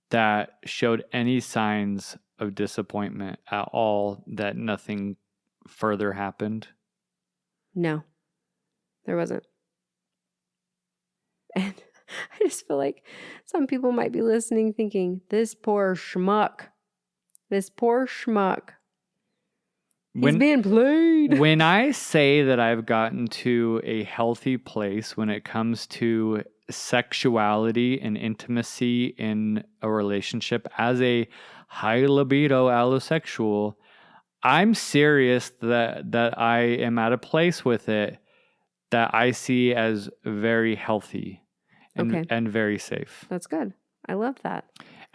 that showed any signs of disappointment at all that nothing further happened? No, there wasn't. And I just feel like some people might be listening thinking, this poor schmuck. He's being played. When I say that I've gotten to a healthy place when it comes to sexuality and intimacy in a relationship as a high libido allosexual, I'm serious that I am at a place with it that I see as very healthy and very safe. That's good. I love that.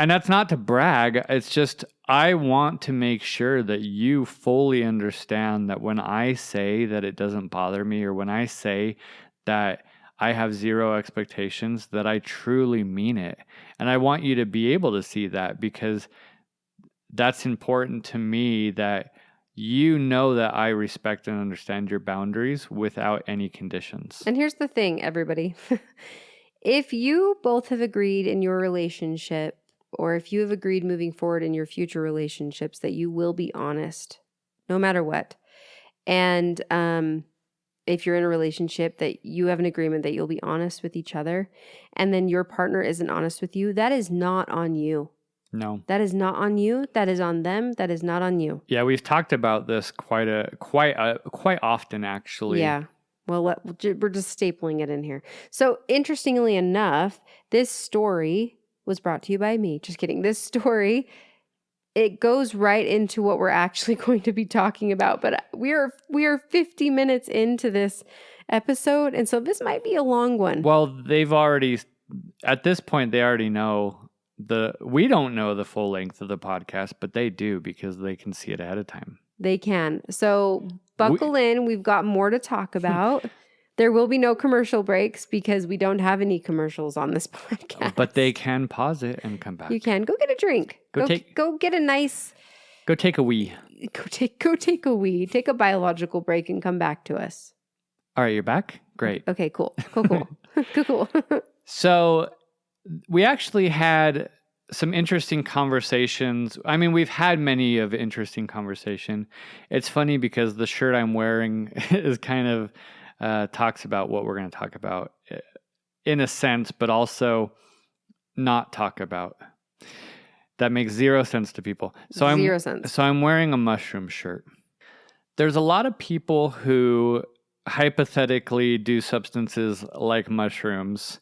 And that's not to brag. It's just I want to make sure that you fully understand that when I say that it doesn't bother me, or when I say that I have zero expectations, that I truly mean it. And I want you to be able to see that, because that's important to me, that you know that I respect and understand your boundaries without any conditions. And here's the thing, everybody. If you both have agreed in your relationship, or if you have agreed moving forward in your future relationships, that you will be honest no matter what. And if you're in a relationship that you have an agreement that you'll be honest with each other, and then your partner isn't honest with you, that is not on you. No. That is not on you. That is on them. That is not on you. Yeah, we've talked about this quite often, actually. Yeah. Well, we're just stapling it in here. So interestingly enough, this story was brought to you by me. Just kidding. This story, it goes right into what we're actually going to be talking about. But we are 50 minutes into this episode, and so this might be a long one. Well, they've already, at this point, they already know we don't know the full length of the podcast, but they do, because they can see it ahead of time. They can. So buckle in. We've got more to talk about. There will be no commercial breaks, because we don't have any commercials on this podcast. But they can pause it and come back. You can. Go get a drink. Go get a nice... Go take a wee. Go take a wee. Take a biological break and come back to us. All right, you're back? Great. Okay, cool. Cool. So we actually had some interesting conversations. I mean, we've had many of interesting conversation. It's funny because the shirt I'm wearing is kind of talks about what we're going to talk about in a sense, but also not talk about. That makes zero sense to people. Zero sense. So I'm wearing a mushroom shirt. There's a lot of people who hypothetically do substances like mushrooms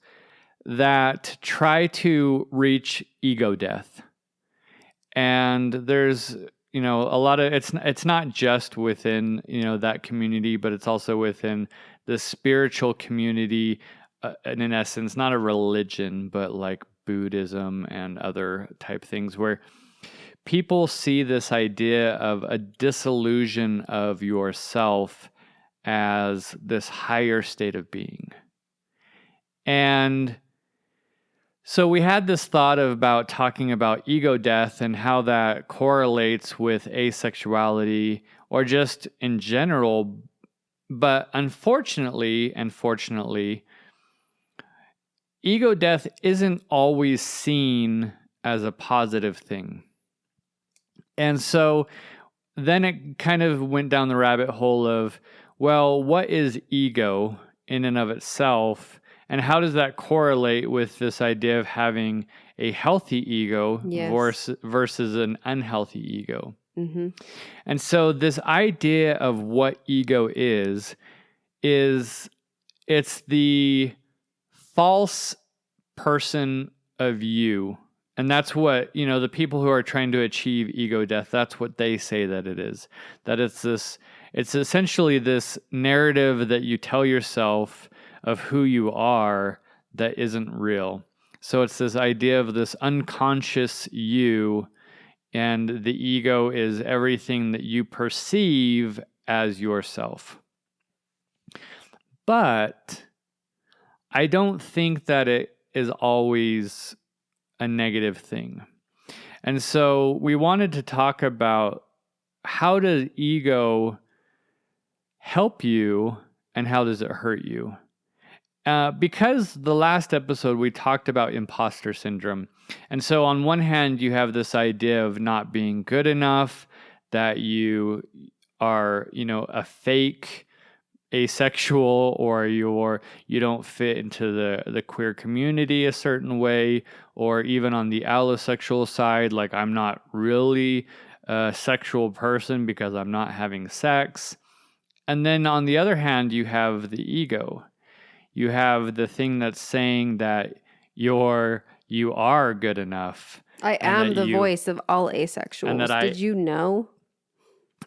that try to reach ego death. And there's, a lot of, it's not just within, that community, but it's also within the spiritual community, and in essence, not a religion, but like Buddhism and other type things, where people see this idea of a disillusion of yourself as this higher state of being. And so we had this thought about talking about ego death and how that correlates with asexuality, or just in general. But unfortunately and fortunately, ego death isn't always seen as a positive thing. And so then it kind of went down the rabbit hole of, well, what is ego in and of itself? And how does that correlate with this idea of having a healthy ego versus an unhealthy ego? Mm-hmm. And so this idea of what ego is it's the false person of you. And that's what, the people who are trying to achieve ego death, that's what they say that it is. That it's essentially this narrative that you tell yourself of who you are that isn't real. So it's this idea of this unconscious you, and the ego is everything that you perceive as yourself. But I don't think that it is always a negative thing. And so we wanted to talk about, how does ego help you and how does it hurt you? Because the last episode we talked about imposter syndrome. And so on one hand, you have this idea of not being good enough, that you are, a fake asexual, or you don't fit into the queer community a certain way, or even on the allosexual side, like I'm not really a sexual person because I'm not having sex. And then on the other hand, you have the ego. You have the thing that's saying that you are good enough. I am the voice of all asexuals. Did you know?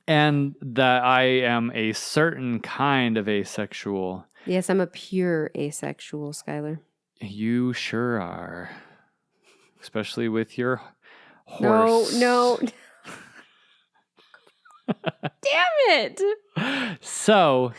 And that I am a certain kind of asexual. Yes, I'm a pure asexual, Skylar. You sure are. especially with your horse. No. Damn it. So,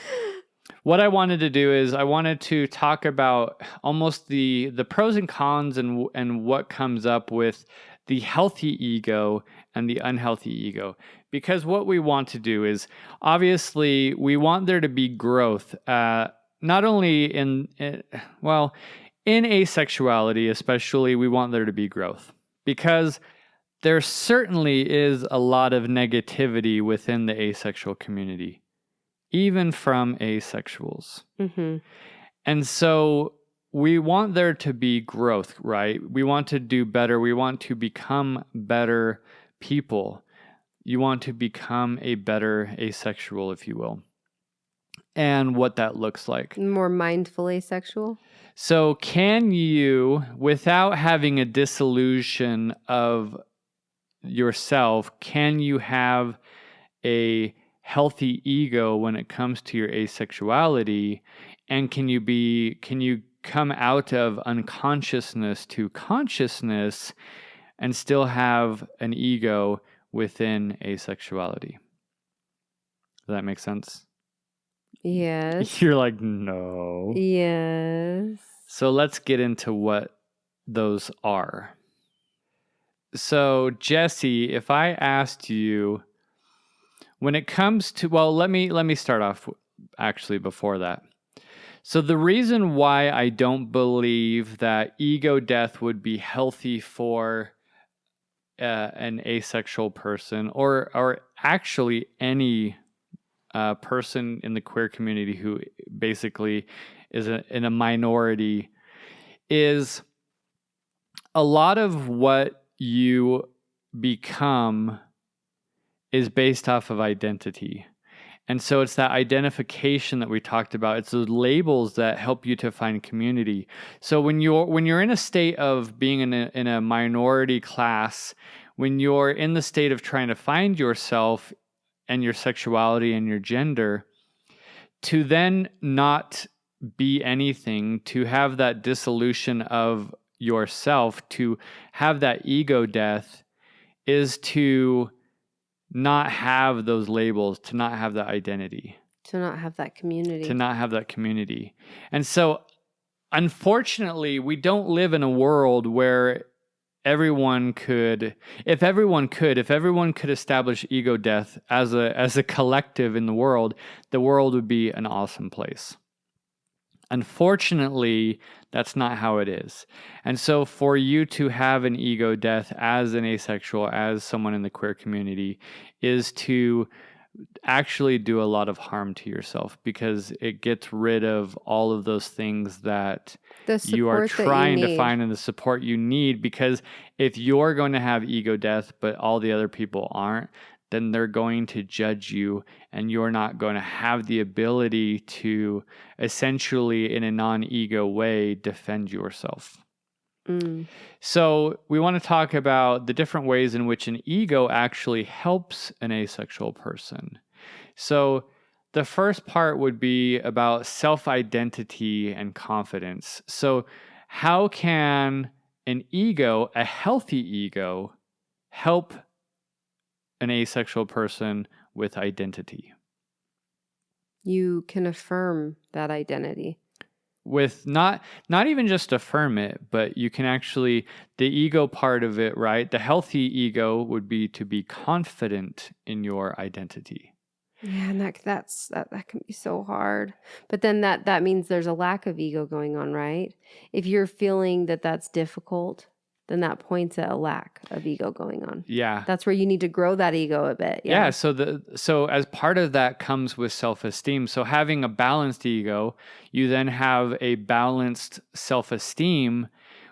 what I wanted to do is I wanted to talk about almost the pros and cons and what comes up with the healthy ego and the unhealthy ego. Because what we want to do is, obviously, we want there to be growth, not only in asexuality especially, we want there to be growth. Because there certainly is a lot of negativity within the asexual community, even from asexuals. Mm-hmm. And so we want there to be growth, right? We want to do better. We want to become better people. You want to become a better asexual, if you will, and what that looks like. More mindful asexual? So can you, without having a disillusion of yourself, can you have a healthy ego when it comes to your asexuality? And can you come out of unconsciousness to consciousness and still have an ego within asexuality? Does that make sense? Yes. You're like, no. Yes. So let's get into what those are. So, Jesse, if I asked you, when it comes to, well, let me start off actually before that. So the reason why I don't believe that ego death would be healthy for an asexual person, or actually any person in the queer community who basically is in a minority, is a lot of what you become is based off of identity. And so it's that identification that we talked about. It's those labels that help you to find community. So when you're in a state of being in a minority class, when you're in the state of trying to find yourself and your sexuality and your gender, to then not be anything, to have that dissolution of yourself, to have that ego death, is to not have those labels, to not have that identity. To not have that community. To not have that community. And so, unfortunately, we don't live in a world where everyone could establish ego death as a collective in the world would be an awesome place. Unfortunately, that's not how it is. And so for you to have an ego death as an asexual, as someone in the queer community, is to actually do a lot of harm to yourself, because it gets rid of all of those things that you are trying to find and the support you need. Because if you're going to have ego death, but all the other people aren't, then they're going to judge you, and you're not going to have the ability to essentially, in a non-ego way, defend yourself. So we want to talk about the different ways in which an ego actually helps an asexual person. So the first part would be about self-identity and confidence. So how can an ego, a healthy ego, help an asexual person with identity? You can affirm that identity. With not even just affirm it, but you can actually, the ego part of it, right? The healthy ego would be to be confident in your identity. Yeah, and that can be so hard. But then that means there's a lack of ego going on, right? If you're feeling that that's difficult, then that points at a lack of ego going on. Yeah. That's where you need to grow that ego a bit. Yeah. So as part of that comes with self-esteem. So having a balanced ego, you then have a balanced self-esteem,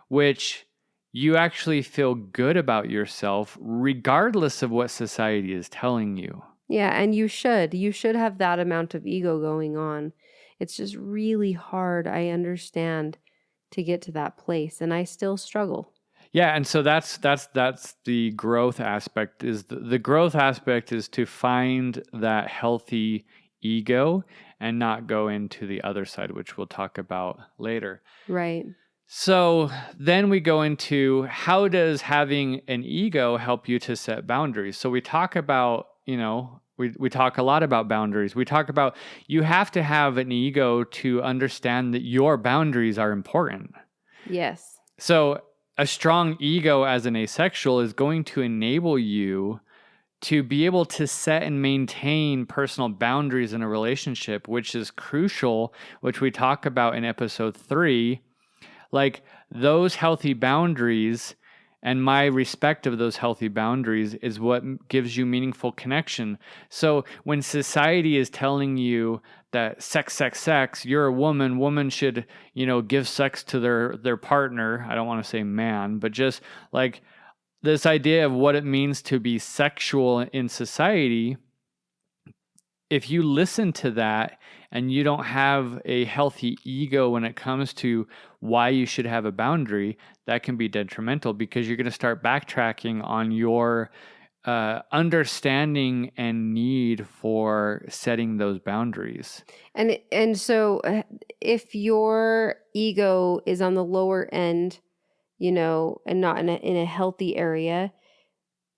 which you actually feel good about yourself regardless of what society is telling you. Yeah, and you should have that amount of ego going on. It's just really hard, I understand, to get to that place, and I still struggle. Yeah, and so that's the growth aspect. Is the growth aspect is to find that healthy ego and not go into the other side, which we'll talk about later. Right. So then we go into how does having an ego help you to set boundaries? So we talk about, we talk a lot about boundaries. We talk about you have to have an ego to understand that your boundaries are important. Yes. So a strong ego as an asexual is going to enable you to be able to set and maintain personal boundaries in a relationship, which is crucial, which we talk about in episode 3. Like those healthy boundaries and my respect of those healthy boundaries is what gives you meaningful connection. So when society is telling you that sex, you're a woman should, give sex to their partner. I don't want to say man, but just like this idea of what it means to be sexual in society. If you listen to that and you don't have a healthy ego when it comes to why you should have a boundary, that can be detrimental because you're going to start backtracking on your understanding and need for setting those boundaries. And so if your ego is on the lower end, and not in a healthy area,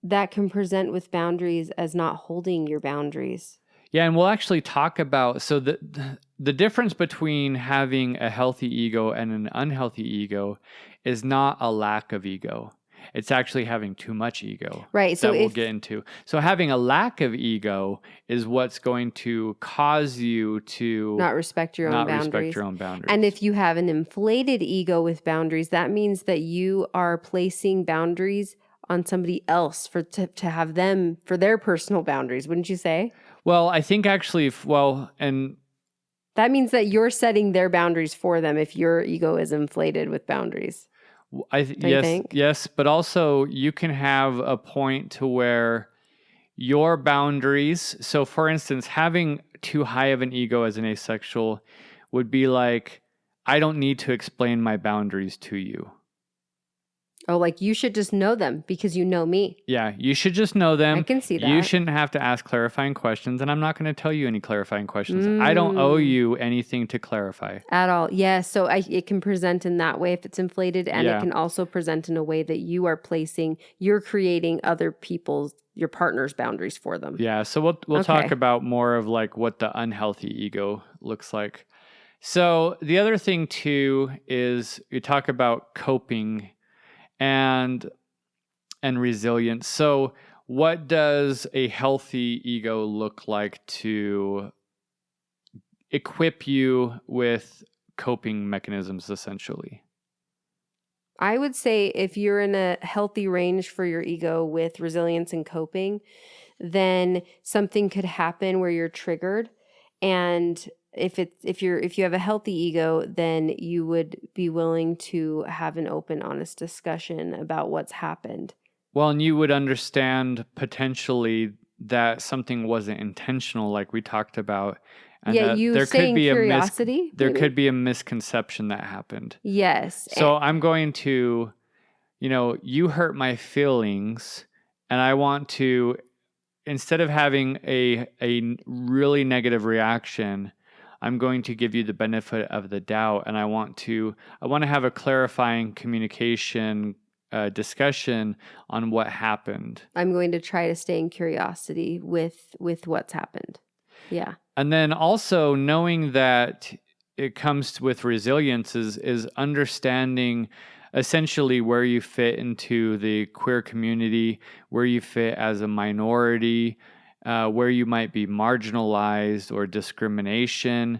that can present with boundaries as not holding your boundaries. Yeah, and we'll actually talk about the difference between having a healthy ego and an unhealthy ego is not a lack of ego. It's actually having too much ego. Right. So that we'll get into. So having a lack of ego is what's going to cause you to not respect your own boundaries. And if you have an inflated ego with boundaries, that means that you are placing boundaries on somebody else to have them for their personal boundaries, wouldn't you say? Well, I think actually, and that means that you're setting their boundaries for them if your ego is inflated with boundaries. Yes, but also you can have a point to where your boundaries. So, for instance, having too high of an ego as an asexual would be like, I don't need to explain my boundaries to you. Oh, like you should just know them because you know me. Yeah, you should just know them. I can see that. You shouldn't have to ask clarifying questions, and I'm not going to tell you any clarifying questions. I don't owe you anything to clarify. At all. Yeah, so it can present in that way if it's inflated, and it can also present in a way that you're creating other people's, your partner's boundaries for them. Yeah, so we'll talk about more of like what the unhealthy ego looks like. So the other thing too is you talk about coping and resilience. So what does a healthy ego look like to equip you with coping mechanisms, essentially? I would say if you're in a healthy range for your ego with resilience and coping, then something could happen where you're triggered. And if you have a healthy ego, then you would be willing to have an open, honest discussion about what's happened. Well, and you would understand potentially that something wasn't intentional, like we talked about. And there could be curiosity. There could be a misconception that happened. Yes. So I'm going to, you hurt my feelings, and I want to, instead of having a really negative reaction, I'm going to give you the benefit of the doubt, and I want to have a clarifying communication discussion on what happened. I'm going to try to stay in curiosity with what's happened. Yeah. And then also knowing that it comes with resilience is understanding essentially where you fit into the queer community, where you fit as a minority, where you might be marginalized or discrimination.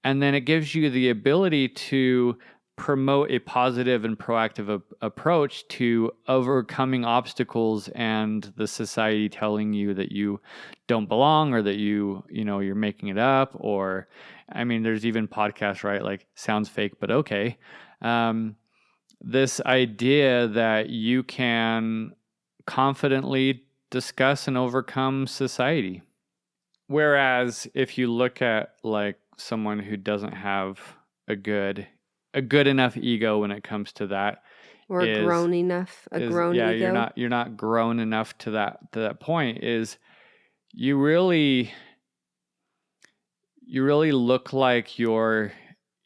And then it gives you the ability to promote a positive and proactive approach to overcoming obstacles and the society telling you that you don't belong or that you're making it up. Or, I mean, there's even podcasts, right? Like sounds fake, but okay. This idea that you can confidently discuss and overcome society. Whereas if you look at like someone who doesn't have a good enough ego when it comes to that, or grown enough, ego. You're not grown enough to that point. Is you really look like you're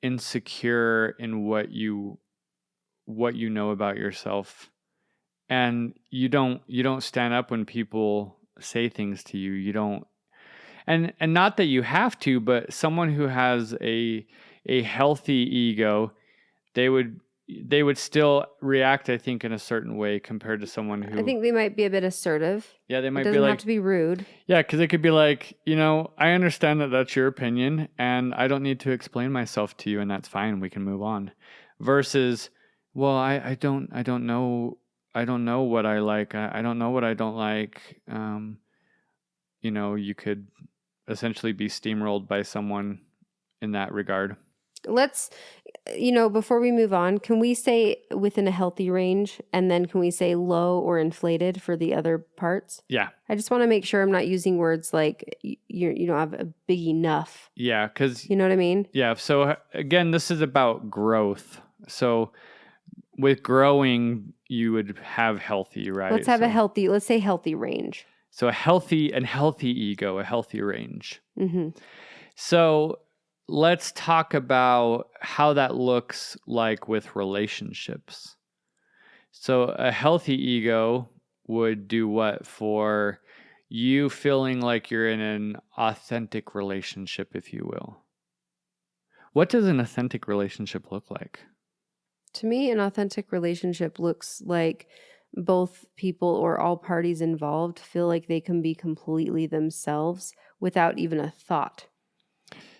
insecure in what you what you know about yourself, and you don't stand up when people say things to you. You don't, and not that you have to, but someone who has a healthy ego, they would still react, I think, in a certain way compared to someone who, I think they might be a bit assertive. they It might be doesn't have like, to be rude. yeah, because it could be like, I understand that that's your opinion, and I don't need to explain myself to you, and that's fine. We can move on. Versus, well, I don't know what I like. I don't know what I don't like. You could essentially be steamrolled by someone in that regard. Let's, before we move on, can we say within a healthy range, and then can we say low or inflated for the other parts? Yeah. I just want to make sure I'm not using words like you don't have a big enough. Yeah, because You know what I mean? yeah. So again, this is about growth. So with growing, you would have healthy, right? Let's have let's say healthy range. So a healthy ego, a healthy range. Mm-hmm. So let's talk about how that looks like with relationships. So a healthy ego would do what for you feeling like you're in an authentic relationship, if you will. What does an authentic relationship look like? To me, an authentic relationship looks like both people or all parties involved feel like they can be completely themselves without even a thought.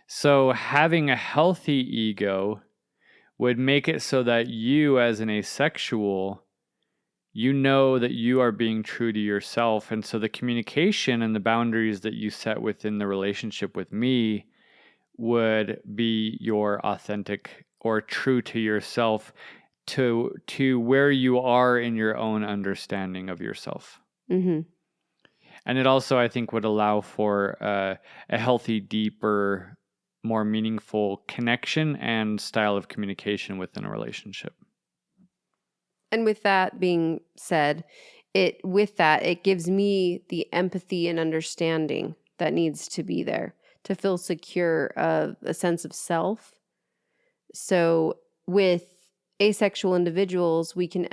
So having a healthy ego would make it so that you, as an asexual, you know that you are being true to yourself. And so the communication and the boundaries that you set within the relationship with me would be your authentic or true to yourself, to where you are in your own understanding of yourself. Mm-hmm. And it also, I think, would allow for a healthy, deeper, more meaningful connection and style of communication within a relationship. And with that being said, it gives me the empathy and understanding that needs to be there to feel secure, a sense of self. So with asexual individuals, we can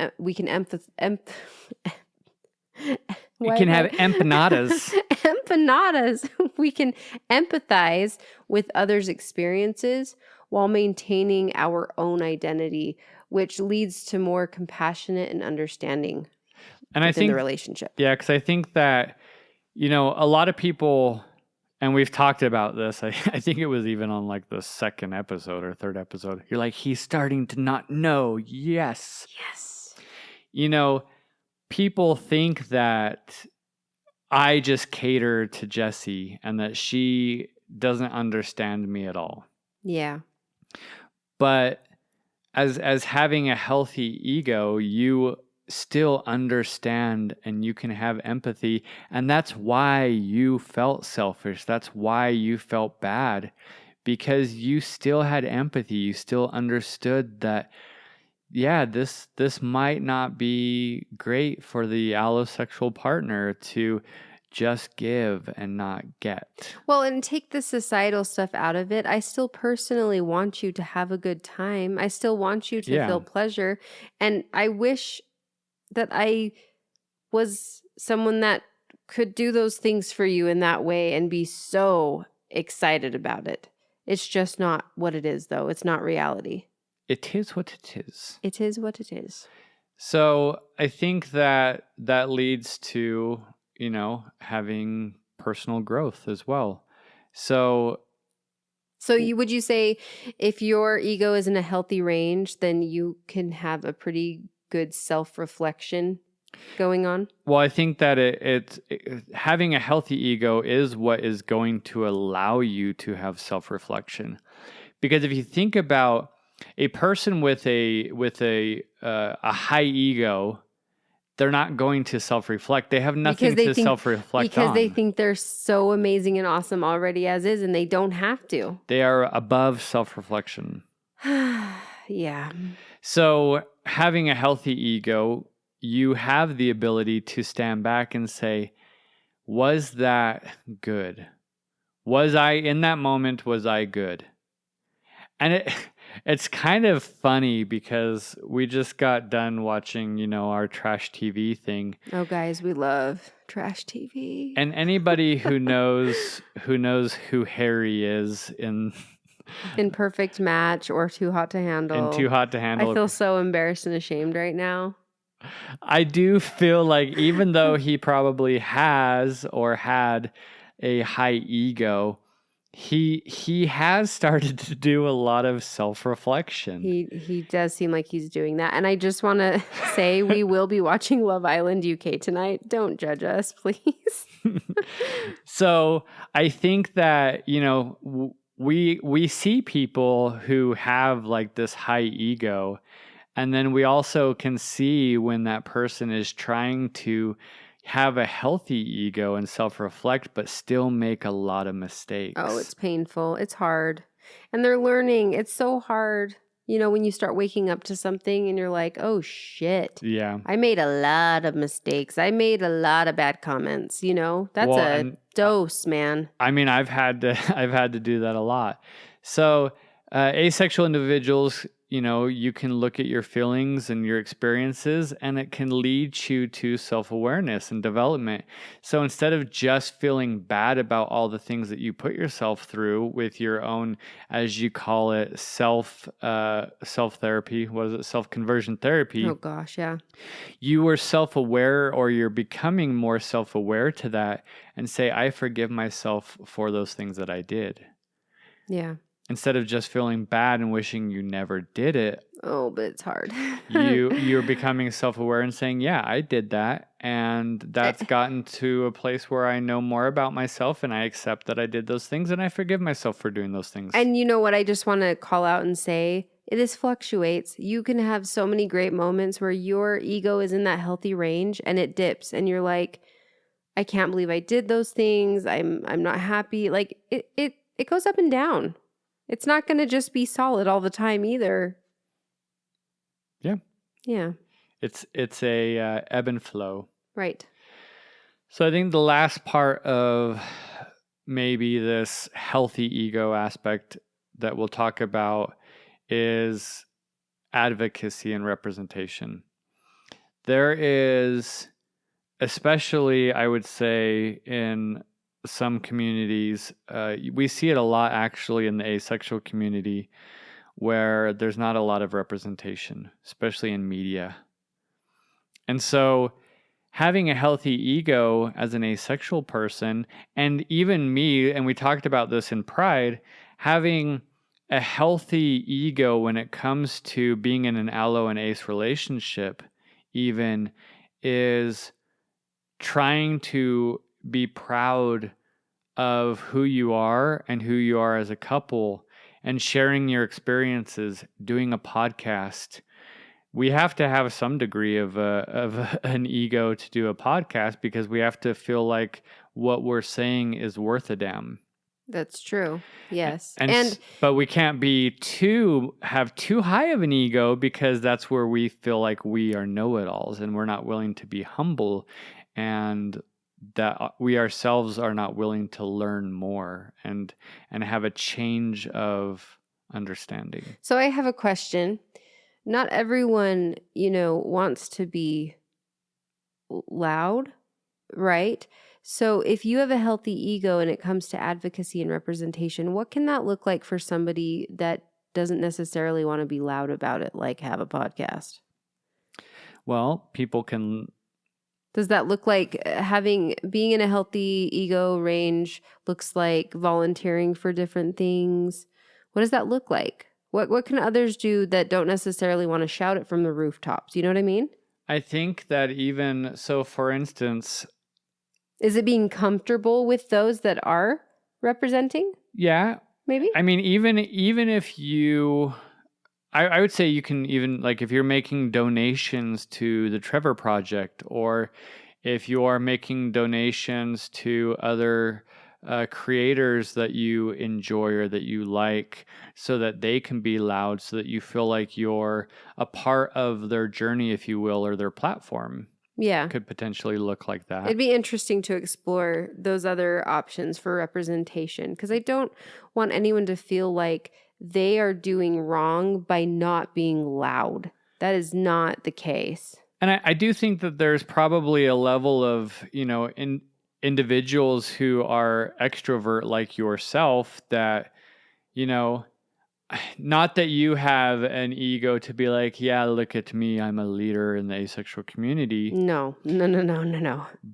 You can have empanadas. Empanadas. We can empathize with others' experiences while maintaining our own identity, which leads to more compassionate and understanding And I think the relationship. Yeah, because I think that, a lot of people, and we've talked about this, I think it was even on like the second episode or third episode, you're like, he's starting to not know. Yes. People think that I just cater to Jessie and that she doesn't understand me at all. Yeah. But as having a healthy ego, you still understand and you can have empathy. And that's why you felt selfish. That's why you felt bad, because you still had empathy. You still understood that, yeah, this might not be great for the allosexual partner to just give and not get. Well, and take the societal stuff out of it. I still personally want you to have a good time. I still want you to feel pleasure. And I wish that I was someone that could do those things for you in that way and be so excited about it. It's just not what it is, though. It's not reality. It is what it is. It is what it is. So I think that leads to, having personal growth as well. So would you say if your ego is in a healthy range, then you can have a pretty good self-reflection going on? Well, I think that it having a healthy ego is what is going to allow you to have self-reflection. Because if you think about a person with a high ego, they're not going to self-reflect. They have nothing to self-reflect on. Because they think they're so amazing and awesome already as is, and they don't have to. They are above self-reflection. Yeah. So having a healthy ego, you have the ability to stand back and say, was that good? Was I, in that moment, was I good? And It's kind of funny because we just got done watching, our trash TV thing. Oh, guys, we love trash TV. And anybody who knows who Harry is in Perfect Match or Too Hot to Handle. in Too Hot to Handle. I feel so embarrassed and ashamed right now. I do feel like even though he probably has or had a high ego, he has started to do a lot of self-reflection. He does seem like he's doing that. And I just want to say we will be watching Love Island UK tonight. Don't judge us, please. So I think that, we see people who have like this high ego, and then we also can see when that person is trying to have a healthy ego and self-reflect, but still make a lot of mistakes. Oh, it's painful. It's hard. And they're learning. It's so hard. When you start waking up to something and you're like, oh, shit. Yeah. I made a lot of mistakes. I made a lot of bad comments. That's a dose, man. I mean, I've had to do that a lot. So asexual individuals, you can look at your feelings and your experiences, and it can lead you to self-awareness and development. So instead of just feeling bad about all the things that you put yourself through with your own, as you call it, self-therapy, what is it? Self-conversion therapy. Oh gosh, yeah. You are self-aware, or you're becoming more self-aware to that, and say, I forgive myself for those things that I did. Yeah. Instead of just feeling bad and wishing you never did it. Oh, but it's hard. You're becoming self-aware and saying, yeah, I did that. And that's gotten to a place where I know more about myself, and I accept that I did those things, and I forgive myself for doing those things. And you know what? I just want to call out and say, this fluctuates. You can have so many great moments where your ego is in that healthy range and it dips and you're like, I can't believe I did those things. I'm not happy. Like it goes up and down. It's not going to just be solid all the time either. Yeah. Yeah. It's a ebb and flow. Right. So I think the last part of maybe this healthy ego aspect that we'll talk about is advocacy and representation. There is, especially I would say in some communities, we see it a lot actually in the asexual community, where there's not a lot of representation, especially in media. And so having a healthy ego as an asexual person, and even me, and we talked about this in Pride, having a healthy ego when it comes to being in an allo and ace relationship even is trying to be proud of who you are and who you are as a couple, and sharing your experiences, doing a podcast. We have to have some degree of an ego to do a podcast, because we have to feel like what we're saying is worth a damn. That's true. Yes. But we can't have too high of an ego, because that's where we feel like we are know-it-alls and we're not willing to be humble, and that we ourselves are not willing to learn more and have a change of understanding. So I have a question. Not everyone, wants to be loud, right? So if you have a healthy ego and it comes to advocacy and representation, what can that look like for somebody that doesn't necessarily want to be loud about it, like have a podcast? Well, people can... Does that look like being in a healthy ego range looks like volunteering for different things? What does that look like? What can others do that don't necessarily want to shout it from the rooftops? You know what I mean? I think that even so, for instance... Is it being comfortable with those that are representing? Yeah. Maybe? I mean, even if you... I would say you can even, like, if you're making donations to the Trevor Project, or if you are making donations to other creators that you enjoy or that you like, so that they can be loud, so that you feel like you're a part of their journey, if you will, or their platform. Yeah. Could potentially look like that. It'd be interesting to explore those other options for representation, because I don't want anyone to feel like they are doing wrong by not being loud. That is not the case. And I do think that there's probably a level of, individuals who are extrovert like yourself that, not that you have an ego to be like, yeah, look at me, I'm a leader in the asexual community. No.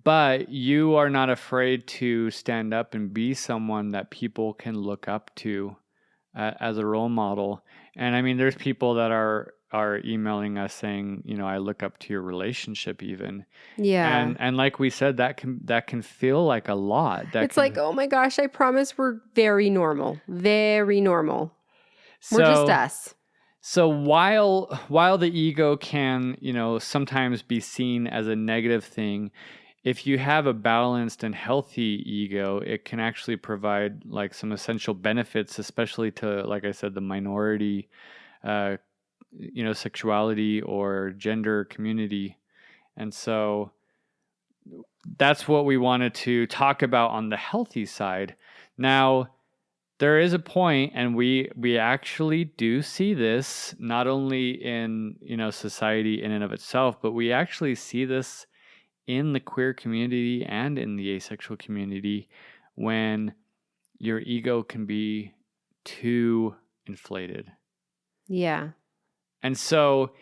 But you are not afraid to stand up and be someone that people can look up to as a role model. And I mean, there's people that are emailing us saying, I look up to your relationship even. Yeah. And like we said, that can feel like a lot. It's like, oh my gosh, I promise we're very normal. Very normal. We're just us. So while the ego can, sometimes be seen as a negative thing, if you have a balanced and healthy ego, it can actually provide like some essential benefits, especially to, like I said, the minority, sexuality or gender community. And so that's what we wanted to talk about on the healthy side. Now, there is a point, and we actually do see this not only in, society in and of itself, but we actually see this in the queer community and in the asexual community when your ego can be too inflated. Yeah. And so,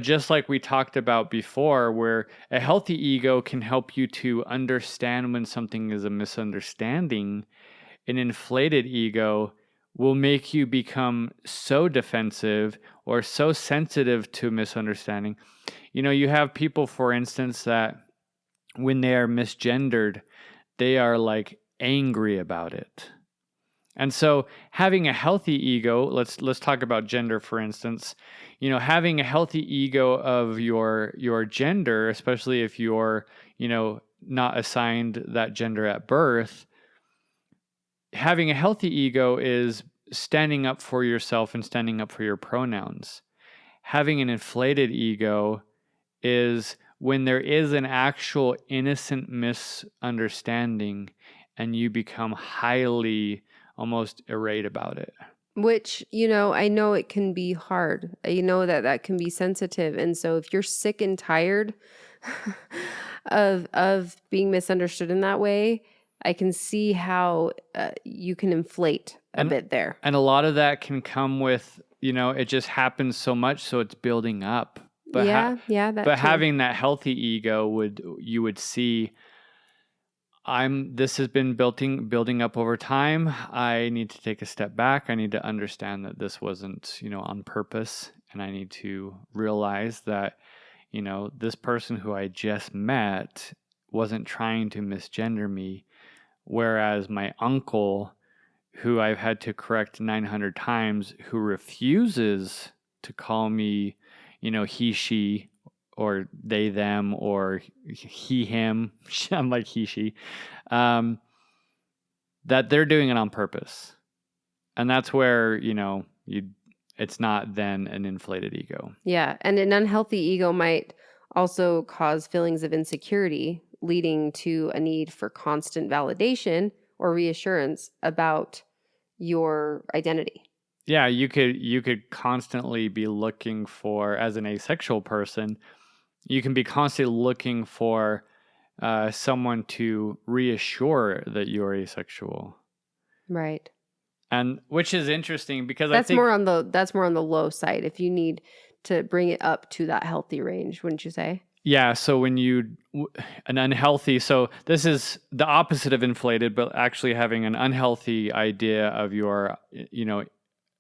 just like we talked about before, where a healthy ego can help you to understand when something is a misunderstanding, an inflated ego will make you become so defensive or so sensitive to misunderstanding. You have people, for instance, that when they are misgendered, they are like angry about it. And so having a healthy ego, let's talk about gender, for instance, having a healthy ego of your gender, especially if you're, not assigned that gender at birth, having a healthy ego is standing up for yourself and standing up for your pronouns. Having an inflated ego is when there is an actual innocent misunderstanding and you become highly almost irate about it. Which, I know it can be hard. That can be sensitive. And so if you're sick and tired of being misunderstood in that way, I can see how you can inflate a bit there. And a lot of that can come with, it just happens so much, so it's building up. But But having that healthy ego you would see, this has been building up over time. I need to take a step back. I need to understand that this wasn't, on purpose, and I need to realize that, this person who I just met wasn't trying to misgender me. Whereas my uncle, who I've had to correct 900 times, who refuses to call me, he, she, or they, them, or he, him, I'm like he, she, that they're doing it on purpose. And that's where, it's not then an inflated ego. Yeah. And an unhealthy ego might also cause feelings of insecurity, leading to a need for constant validation or reassurance about your identity. Yeah, you could constantly be looking for, as an asexual person, you can be constantly looking for someone to reassure that you're asexual. Right. And which is interesting because that's more on the low side. If you need to bring it up to that healthy range, wouldn't you say? Yeah. So when an unhealthy, so this is the opposite of inflated, but actually having an unhealthy idea of your,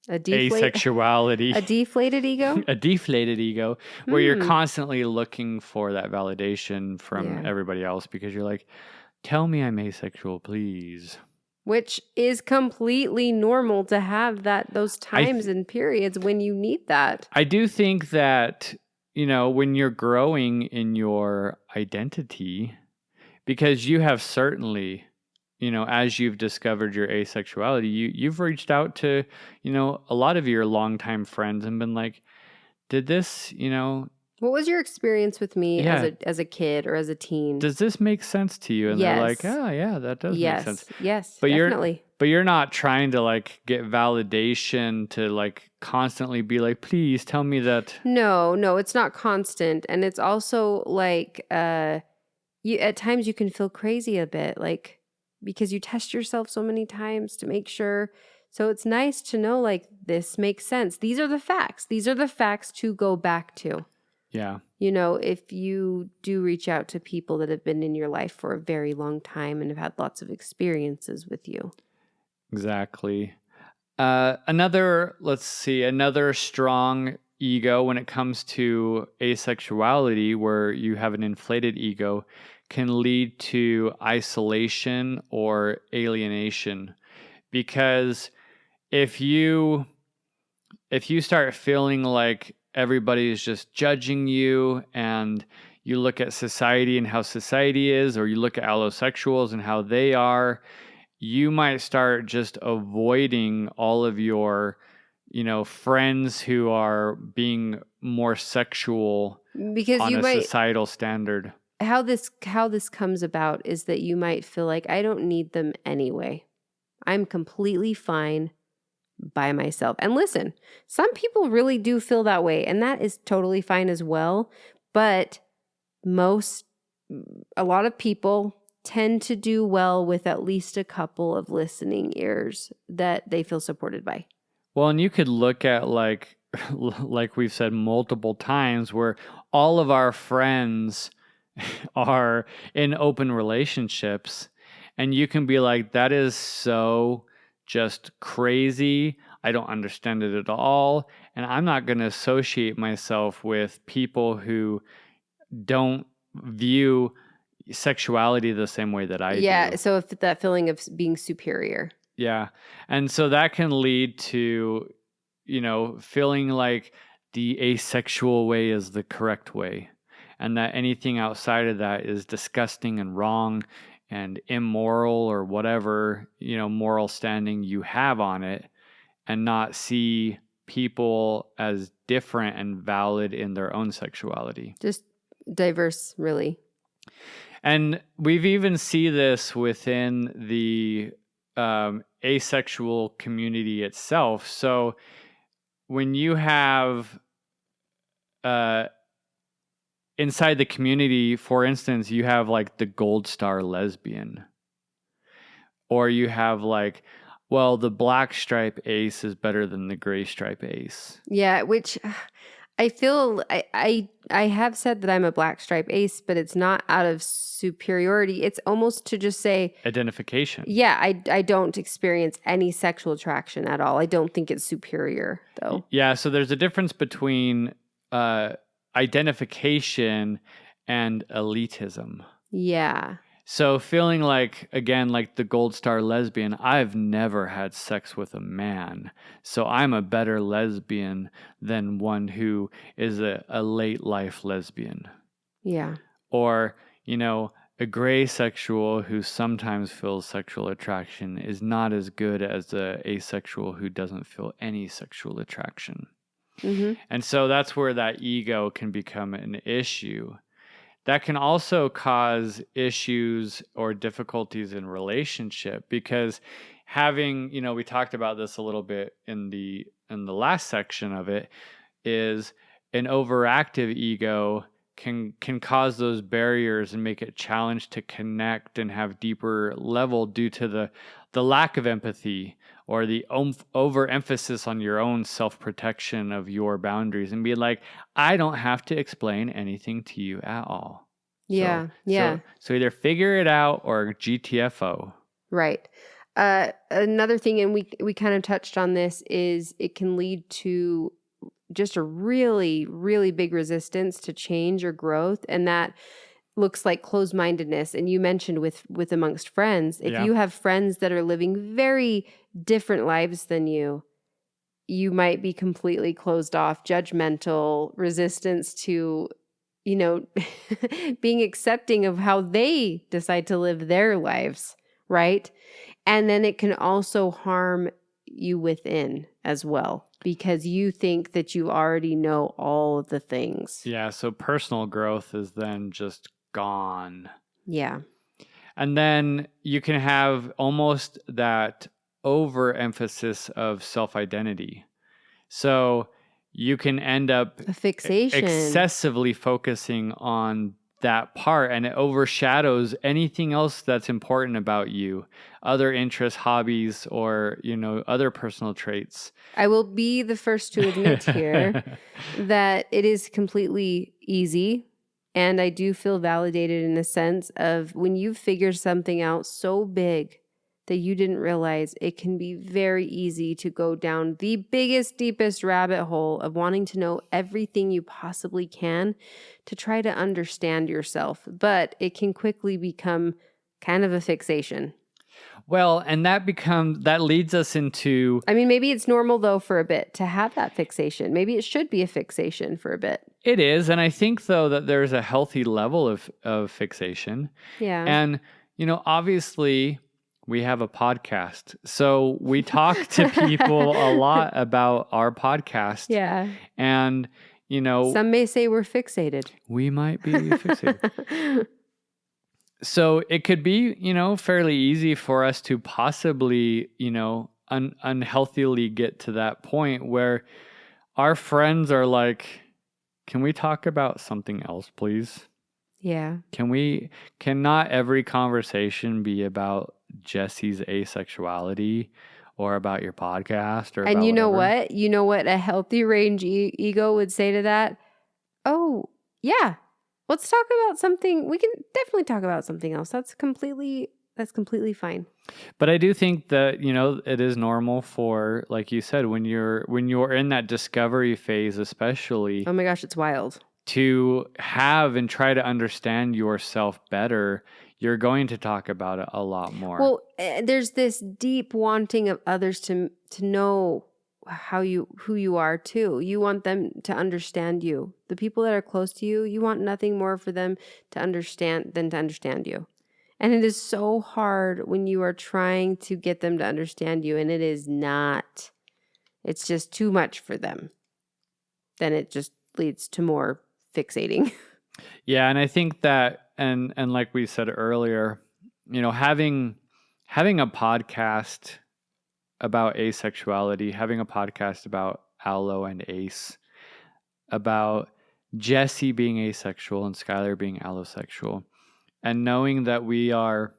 asexuality. A deflated ego? A deflated ego, where you're constantly looking for that validation from everybody else because you're like, tell me I'm asexual, please. Which is completely normal to have those times and periods when you need that. I do think that, when you're growing in your identity, because you have certainly, as you've discovered your asexuality, you've reached out to, a lot of your longtime friends and been like, did this, what was your experience with me as a kid or as a teen? Does this make sense to you? And they're like, oh yeah, that does make sense. Yes, but definitely. But you're not trying to like get validation to like constantly be like, please tell me that. No, it's not constant. And it's also like you at times you can feel crazy a bit, like because you test yourself so many times to make sure. So it's nice to know like this makes sense. These are the facts. These are the facts to go back to. Yeah. You know, if you do reach out to people that have been in your life for a very long time and have had lots of experiences with you. Exactly. Another strong ego when it comes to asexuality, where you have an inflated ego, can lead to isolation or alienation. Because if you start feeling like everybody is just judging you, and you look at society and how society is, or you look at allosexuals and how they are, you might start just avoiding all of your, friends who are being more sexual Because on you a might societal standard. how this comes about is that you might feel like I don't need them anyway. I'm completely fine by myself. And listen, some people really do feel that way, and that is totally fine as well. But a lot of people tend to do well with at least a couple of listening ears that they feel supported by. Well, and you could look at like like we've said multiple times, where all of our friends are in open relationships, and you can be like, that is so just crazy. I don't understand it at all, and I'm not going to associate myself with people who don't view sexuality the same way that I do. So if that feeling of being superior. Yeah. And so that can lead to, feeling like the asexual way is the correct way, and that anything outside of that is disgusting and wrong and immoral, or whatever, moral standing you have on it, and not see people as different and valid in their own sexuality. Just diverse, really. And we've even see this within the asexual community itself. So when you have inside the community, for instance, you have like the gold star lesbian, or you have like, well, the black stripe ace is better than the gray stripe ace. Yeah, which I feel I have said that I'm a black stripe ace, but it's not out of superiority. It's almost to just say identification. Yeah, I don't experience any sexual attraction at all. I don't think it's superior, though. Yeah, so there's a difference between identification and elitism. Yeah. So feeling like, again, like the gold star lesbian, I've never had sex with a man, so I'm a better lesbian than one who is a late life lesbian. Yeah. Or, a gray sexual who sometimes feels sexual attraction is not as good as the asexual who doesn't feel any sexual attraction. Mm-hmm. And so that's where that ego can become an issue. That can also cause issues or difficulties in relationship, because having, we talked about this a little bit in the last section of it, is an overactive ego can cause those barriers and make it a challenge to connect and have deeper level, due to the lack of empathy, or the overemphasis on your own self-protection of your boundaries, and be like, I don't have to explain anything to you at all. Yeah. So either figure it out or GTFO. Right. Another thing, and we kind of touched on this, is it can lead to just a really, really big resistance to change or growth, and that looks like closed-mindedness. And you mentioned with amongst friends, if you have friends that are living very different lives than you might be completely closed off, judgmental, resistance to, being accepting of how they decide to live their lives, right? And then it can also harm you within as well, because you think that you already know all of the things. Yeah, so personal growth is then just gone. Yeah. And then you can have almost that overemphasis of self-identity. So you can end up A fixation. excessively focusing on that part, and it overshadows anything else that's important about you, other interests, hobbies, or, other personal traits. I will be the first to admit here that it is completely easy. And I do feel validated in the sense of when you figure something out so big that you didn't realize, it can be very easy to go down the biggest, deepest rabbit hole of wanting to know everything you possibly can to try to understand yourself. But it can quickly become kind of a fixation. Well, and that leads us into... I mean, maybe it's normal, though, for a bit to have that fixation. Maybe it should be a fixation for a bit. It is. And I think, though, that there's a healthy level of fixation. Yeah. And, obviously, we have a podcast. So we talk to people a lot about our podcast. Yeah. And, some may say we're fixated. We might be fixated. So it could be, fairly easy for us to possibly, unhealthily get to that point where our friends are like, can we talk about something else, please? Yeah. Cannot every conversation be about Jesse's asexuality or about your podcast? And you know what? You know what a healthy range ego would say to that? Oh, yeah. Let's talk about something. We can definitely talk about something else. That's completely fine. But I do think that, it is normal for, like you said, when you're in that discovery phase, especially. Oh my gosh, it's wild. To have and try to understand yourself better, you're going to talk about it a lot more. Well, there's this deep wanting of others to know who you are too. You want them to understand you. The people that are close to you, you want nothing more for them to understand than to understand you. And it is so hard when you are trying to get them to understand you, and it is not. It's just too much for them. Then it just leads to more fixating. Yeah, and I think that, and like we said earlier, having a podcast about asexuality, having a podcast about Aloe and Ace, about Jesse being asexual and Skylar being allosexual, and knowing that we are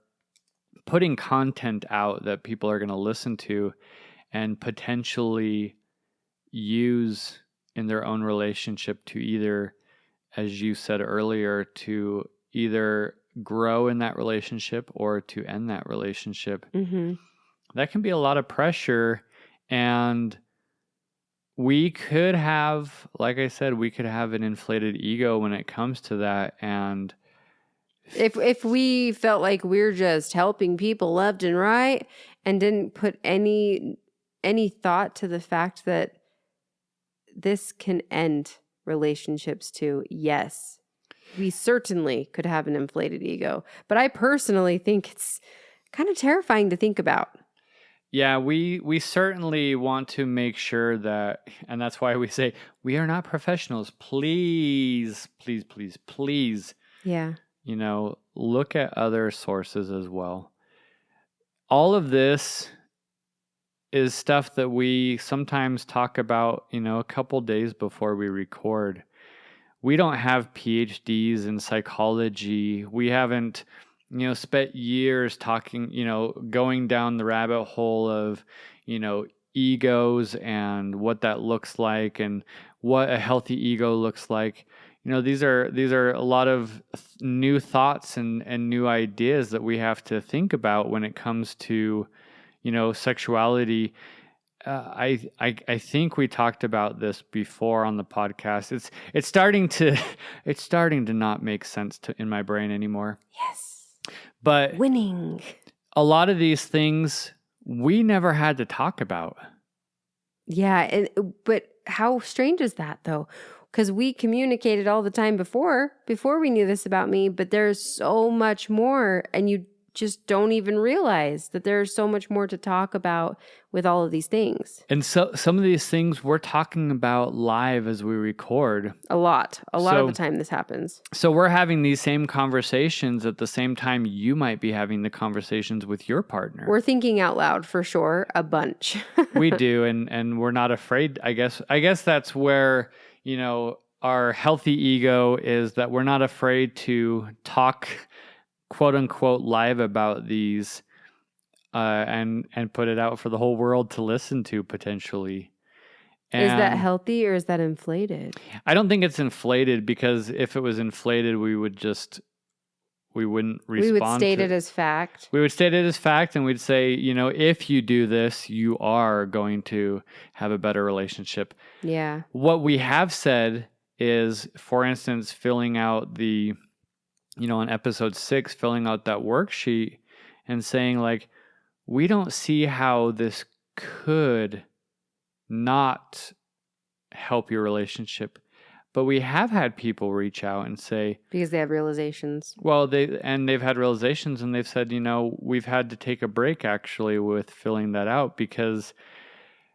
putting content out that people are going to listen to and potentially use in their own relationship to either, as you said earlier, to either grow in that relationship or to end that relationship. Mm-hmm. That can be a lot of pressure, and we could have, like I said, an inflated ego when it comes to that. And if we felt like we're just helping people left and right and didn't put any thought to the fact that this can end relationships too, yes, we certainly could have an inflated ego. But I personally think it's kind of terrifying to think about. Yeah, we certainly want to make sure that, and that's why we say we are not professionals. Please, please, please, please. Yeah. Look at other sources as well. All of this is stuff that we sometimes talk about, a couple days before we record. We don't have PhDs in psychology. We haven't, spent years talking, going down the rabbit hole of, egos and what that looks like and what a healthy ego looks like. These are a lot of new thoughts and new ideas that we have to think about when it comes to, sexuality. I think we talked about this before on the podcast. It's starting to not make sense in my brain anymore. Yes. But winning. A lot of these things we never had to talk about. Yeah, but how strange is that though? Because we communicated all the time before we knew this about me, but there's so much more, and you just don't even realize that there's so much more to talk about with all of these things. And so some of these things we're talking about live as we record. A lot of the time this happens. So we're having these same conversations at the same time you might be having the conversations with your partner. We're thinking out loud for sure, a bunch. We do, and we're not afraid. I guess that's where, our healthy ego is, that we're not afraid to talk, quote unquote, live about these, and put it out for the whole world to listen to potentially. And is that healthy or is that inflated? I don't think it's inflated, because if it was inflated, we wouldn't respond. We would state it as fact. We would state it as fact, and we'd say, if you do this, you are going to have a better relationship. Yeah. What we have said is, for instance, filling out on episode 6, filling out that worksheet and saying, like, we don't see how this could not help your relationship. But we have had people reach out and say, because they have realizations. Well, they've had realizations, and they've said, we've had to take a break actually with filling that out, because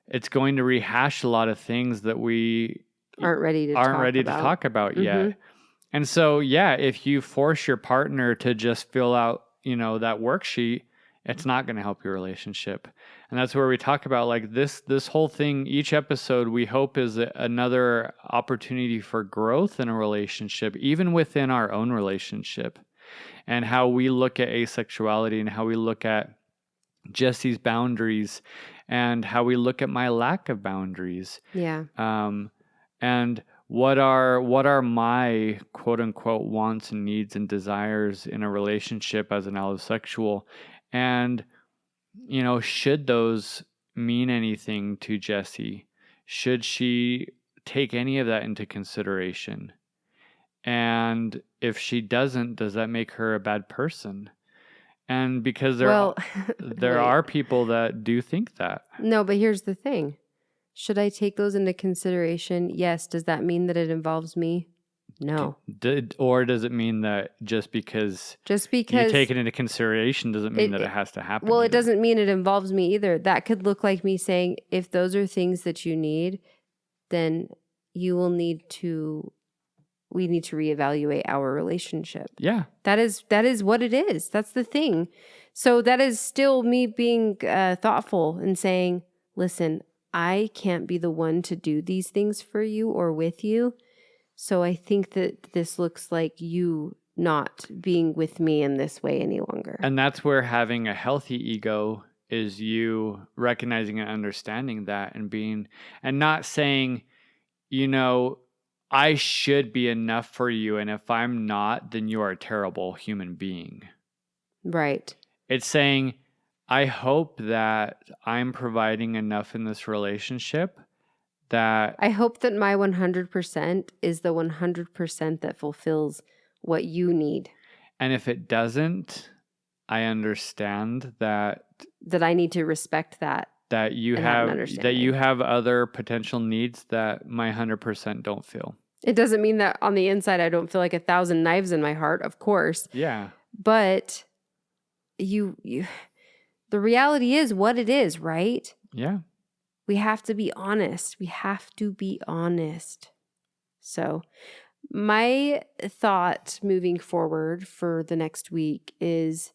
it's going to rehash a lot of things that we aren't ready to talk about yet. And so, yeah, if you force your partner to just fill out, that worksheet, it's not going to help your relationship. And that's where we talk about, like, this whole thing. Each episode, we hope, is another opportunity for growth in a relationship, even within our own relationship, and how we look at asexuality, and how we look at Jesse's boundaries, and how we look at my lack of boundaries. Yeah. And what are my quote unquote wants and needs and desires in a relationship as an allosexual. And, should those mean anything to Jessie? Should she take any of that into consideration? And if she doesn't, does that make her a bad person? And because there are people that do think that. No, but here's the thing. Should I take those into consideration? Yes. Does that mean that it involves me? No. Or does it mean that just because you take it into consideration doesn't mean that it has to happen? Well, either. It doesn't mean it involves me either. That could look like me saying, if those are things that you need, then we need to reevaluate our relationship. Yeah. That is what it is. That's the thing. So that is still me being thoughtful and saying, listen, I can't be the one to do these things for you or with you. So I think that this looks like you not being with me in this way any longer. And that's where having a healthy ego is, you recognizing and understanding that, and not saying, I should be enough for you, and if I'm not, then you are a terrible human being. Right. It's saying, I hope that I'm providing enough in this relationship that... I hope that my 100% is the 100% that fulfills what you need. And if it doesn't, I understand that... That I need to respect that. That you have other potential needs that my 100% don't feel. It doesn't mean that on the inside I don't feel like 1,000 knives in my heart, of course. Yeah. But you the reality is what it is, right? Yeah. We have to be honest. So my thought moving forward for the next week is,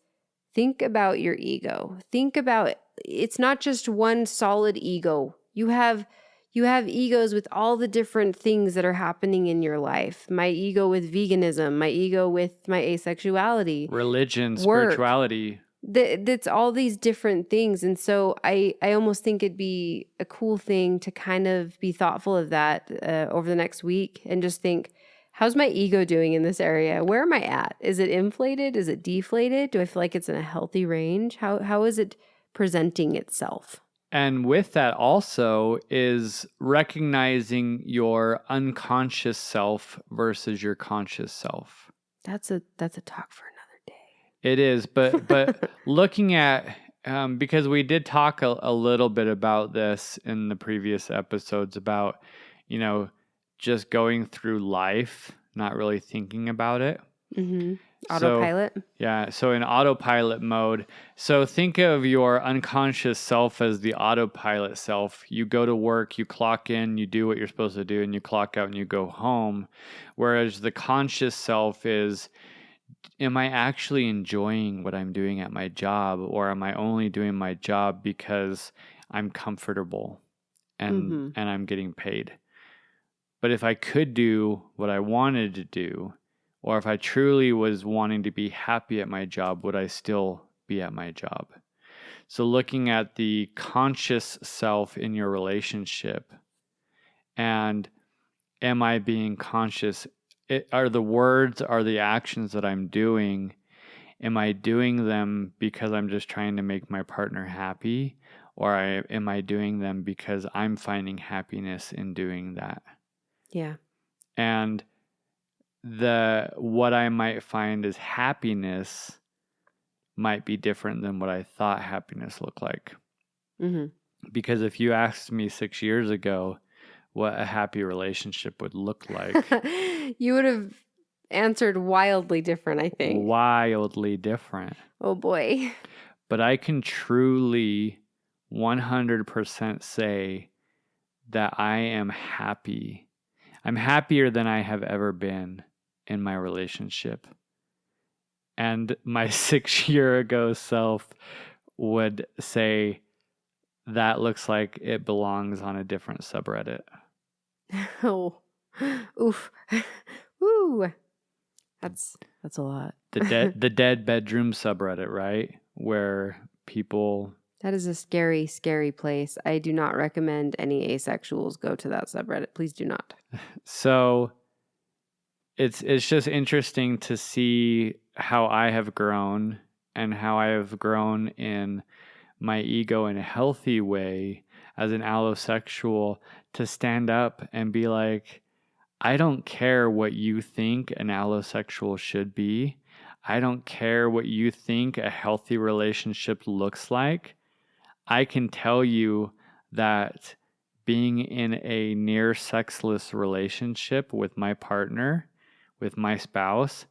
think about your ego. Think about, it's not just one solid ego. You have egos with all the different things that are happening in your life. My ego with veganism, my ego with my asexuality, religion, work, spirituality. That's all these different things. And so I almost think it'd be a cool thing to kind of be thoughtful of that over the next week and just think, how's my ego doing in this area? Where am I at? Is it inflated? Is it deflated? Do I feel like it's in a healthy range? How is it presenting itself? And with that also is recognizing your unconscious self versus your conscious self. That's a talk for another day. It is, but looking at, because we did talk a little bit about this in the previous episodes about, just going through life, not really thinking about it. Mm-hmm. Autopilot. So in autopilot mode, so think of your unconscious self as the autopilot self. You go to work, you clock in, you do what you're supposed to do, and you clock out and you go home. Whereas the conscious self is, am I actually enjoying what I'm doing at my job, or am I only doing my job because I'm comfortable and I'm getting paid? But if I could do what I wanted to do, or if I truly was wanting to be happy at my job, would I still be at my job? So looking at the conscious self in your relationship, and am I being conscious? Are the words, are the actions that I'm doing, am I doing them because I'm just trying to make my partner happy? Or am I doing them because I'm finding happiness in doing that? Yeah. And what I might find as happiness might be different than what I thought happiness looked like. Because if you asked me 6 years ago what a happy relationship would look like, you would have answered wildly different, I think. Wildly different. Oh boy. But I can truly 100% say that I am happy. I'm happier than I have ever been in my relationship. And my 6 year ago self would say that looks like it belongs on a different subreddit. Oh, oof. Woo. That's a lot. The dead bedroom subreddit, right? Where people... That is a scary, scary place. I do not recommend any asexuals go to that subreddit. Please do not. So it's just interesting to see how I have grown and how I have grown in my ego in a healthy way as an allosexual, to stand up and be like, I don't care what you think an allosexual should be. I don't care what you think a healthy relationship looks like. I can tell you that being in a near sexless relationship with my partner, with my spouse,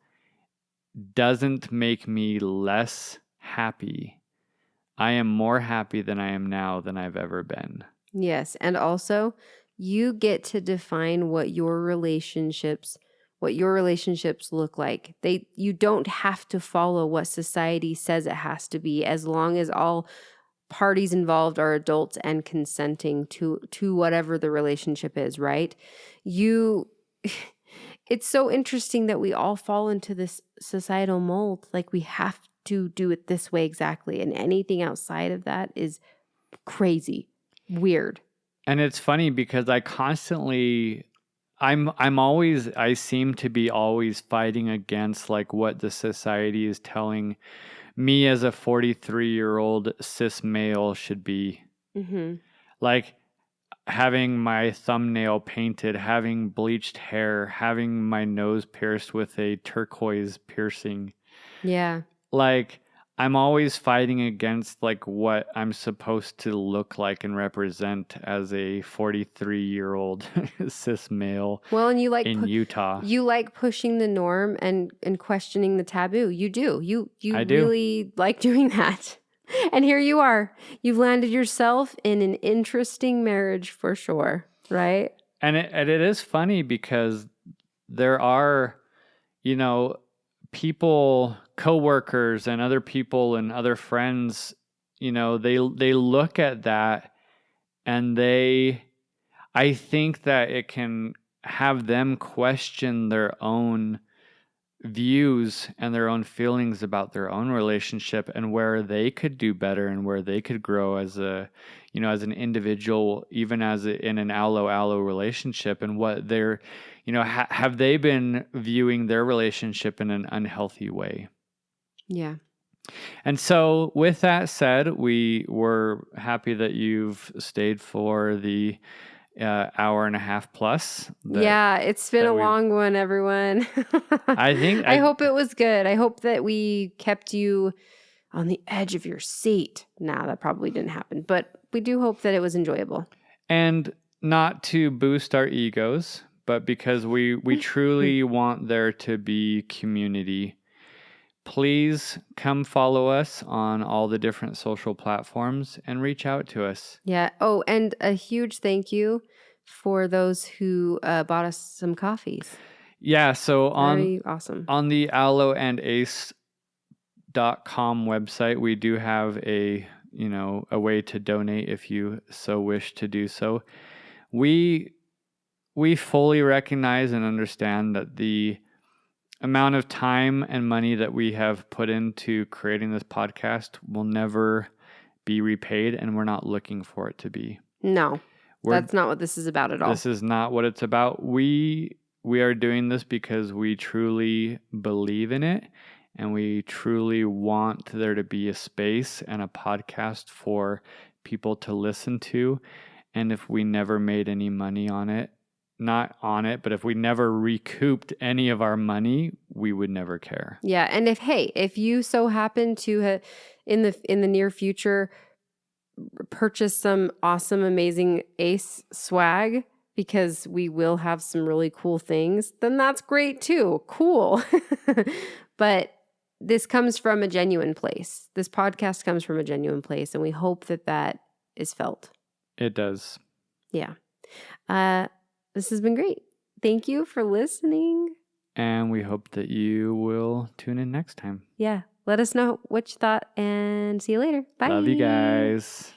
doesn't make me less happy. I am more happy than I am now than I've ever been. Yes. And also, you get to define what your relationships look like. You don't have to follow what society says it has to be, as long as all parties involved are adults and consenting to whatever the relationship is, right? It's so interesting that we all fall into this societal mold. Like, we have to do it this way exactly. And anything outside of that is crazy, weird. And it's funny because I seem to be always fighting against like what the society is telling me as a 43-year-old cis male should be. Like having my thumbnail painted, having bleached hair, having my nose pierced with a turquoise piercing. Yeah. Like, I'm always fighting against like what I'm supposed to look like and represent as a 43-year-old cis male. Well, and you like in Utah. You like pushing the norm and questioning the taboo. You do. You I do. Really like doing that. And here you are. You've landed yourself in an interesting marriage for sure, right? And it is funny because there are, people, coworkers and other people and other friends, they look at that and I think that it can have them question their own views and their own feelings about their own relationship and where they could do better and where they could grow as as an individual, even in an allo relationship, and what they're, have they been viewing their relationship in an unhealthy way? Yeah. And so with that said, we were happy that you've stayed for the hour and a half plus. It's been a long one, everyone. I hope it was good. I hope that we kept you on the edge of your seat. Nah, that probably didn't happen, but we do hope that it was enjoyable. And not to boost our egos, but because we truly want there to be community. please come follow us on all the different social platforms and reach out to us. Yeah. Oh, and a huge thank you for those who bought us some coffees. Yeah, so Very awesome. on the aloeandace.com website, we do have a way to donate if you so wish to do so. We fully recognize and understand that the amount of time and money that we have put into creating this podcast will never be repaid, and we're not looking for it to be. No, that's not what this is about at all. This is not what it's about. We are doing this because we truly believe in it, and we truly want there to be a space and a podcast for people to listen to. And if we never made any money on it, not on it, but if we never recouped any of our money, we would never care. Yeah, and if you so happen to in the near future purchase some awesome, amazing Ace swag, because we will have some really cool things, then that's great too. Cool. But this comes from a genuine place. This podcast comes from a genuine place, and we hope that is felt. It does. Yeah. This has been great. Thank you for listening. And we hope that you will tune in next time. Yeah. Let us know what you thought, and see you later. Bye. Love you guys.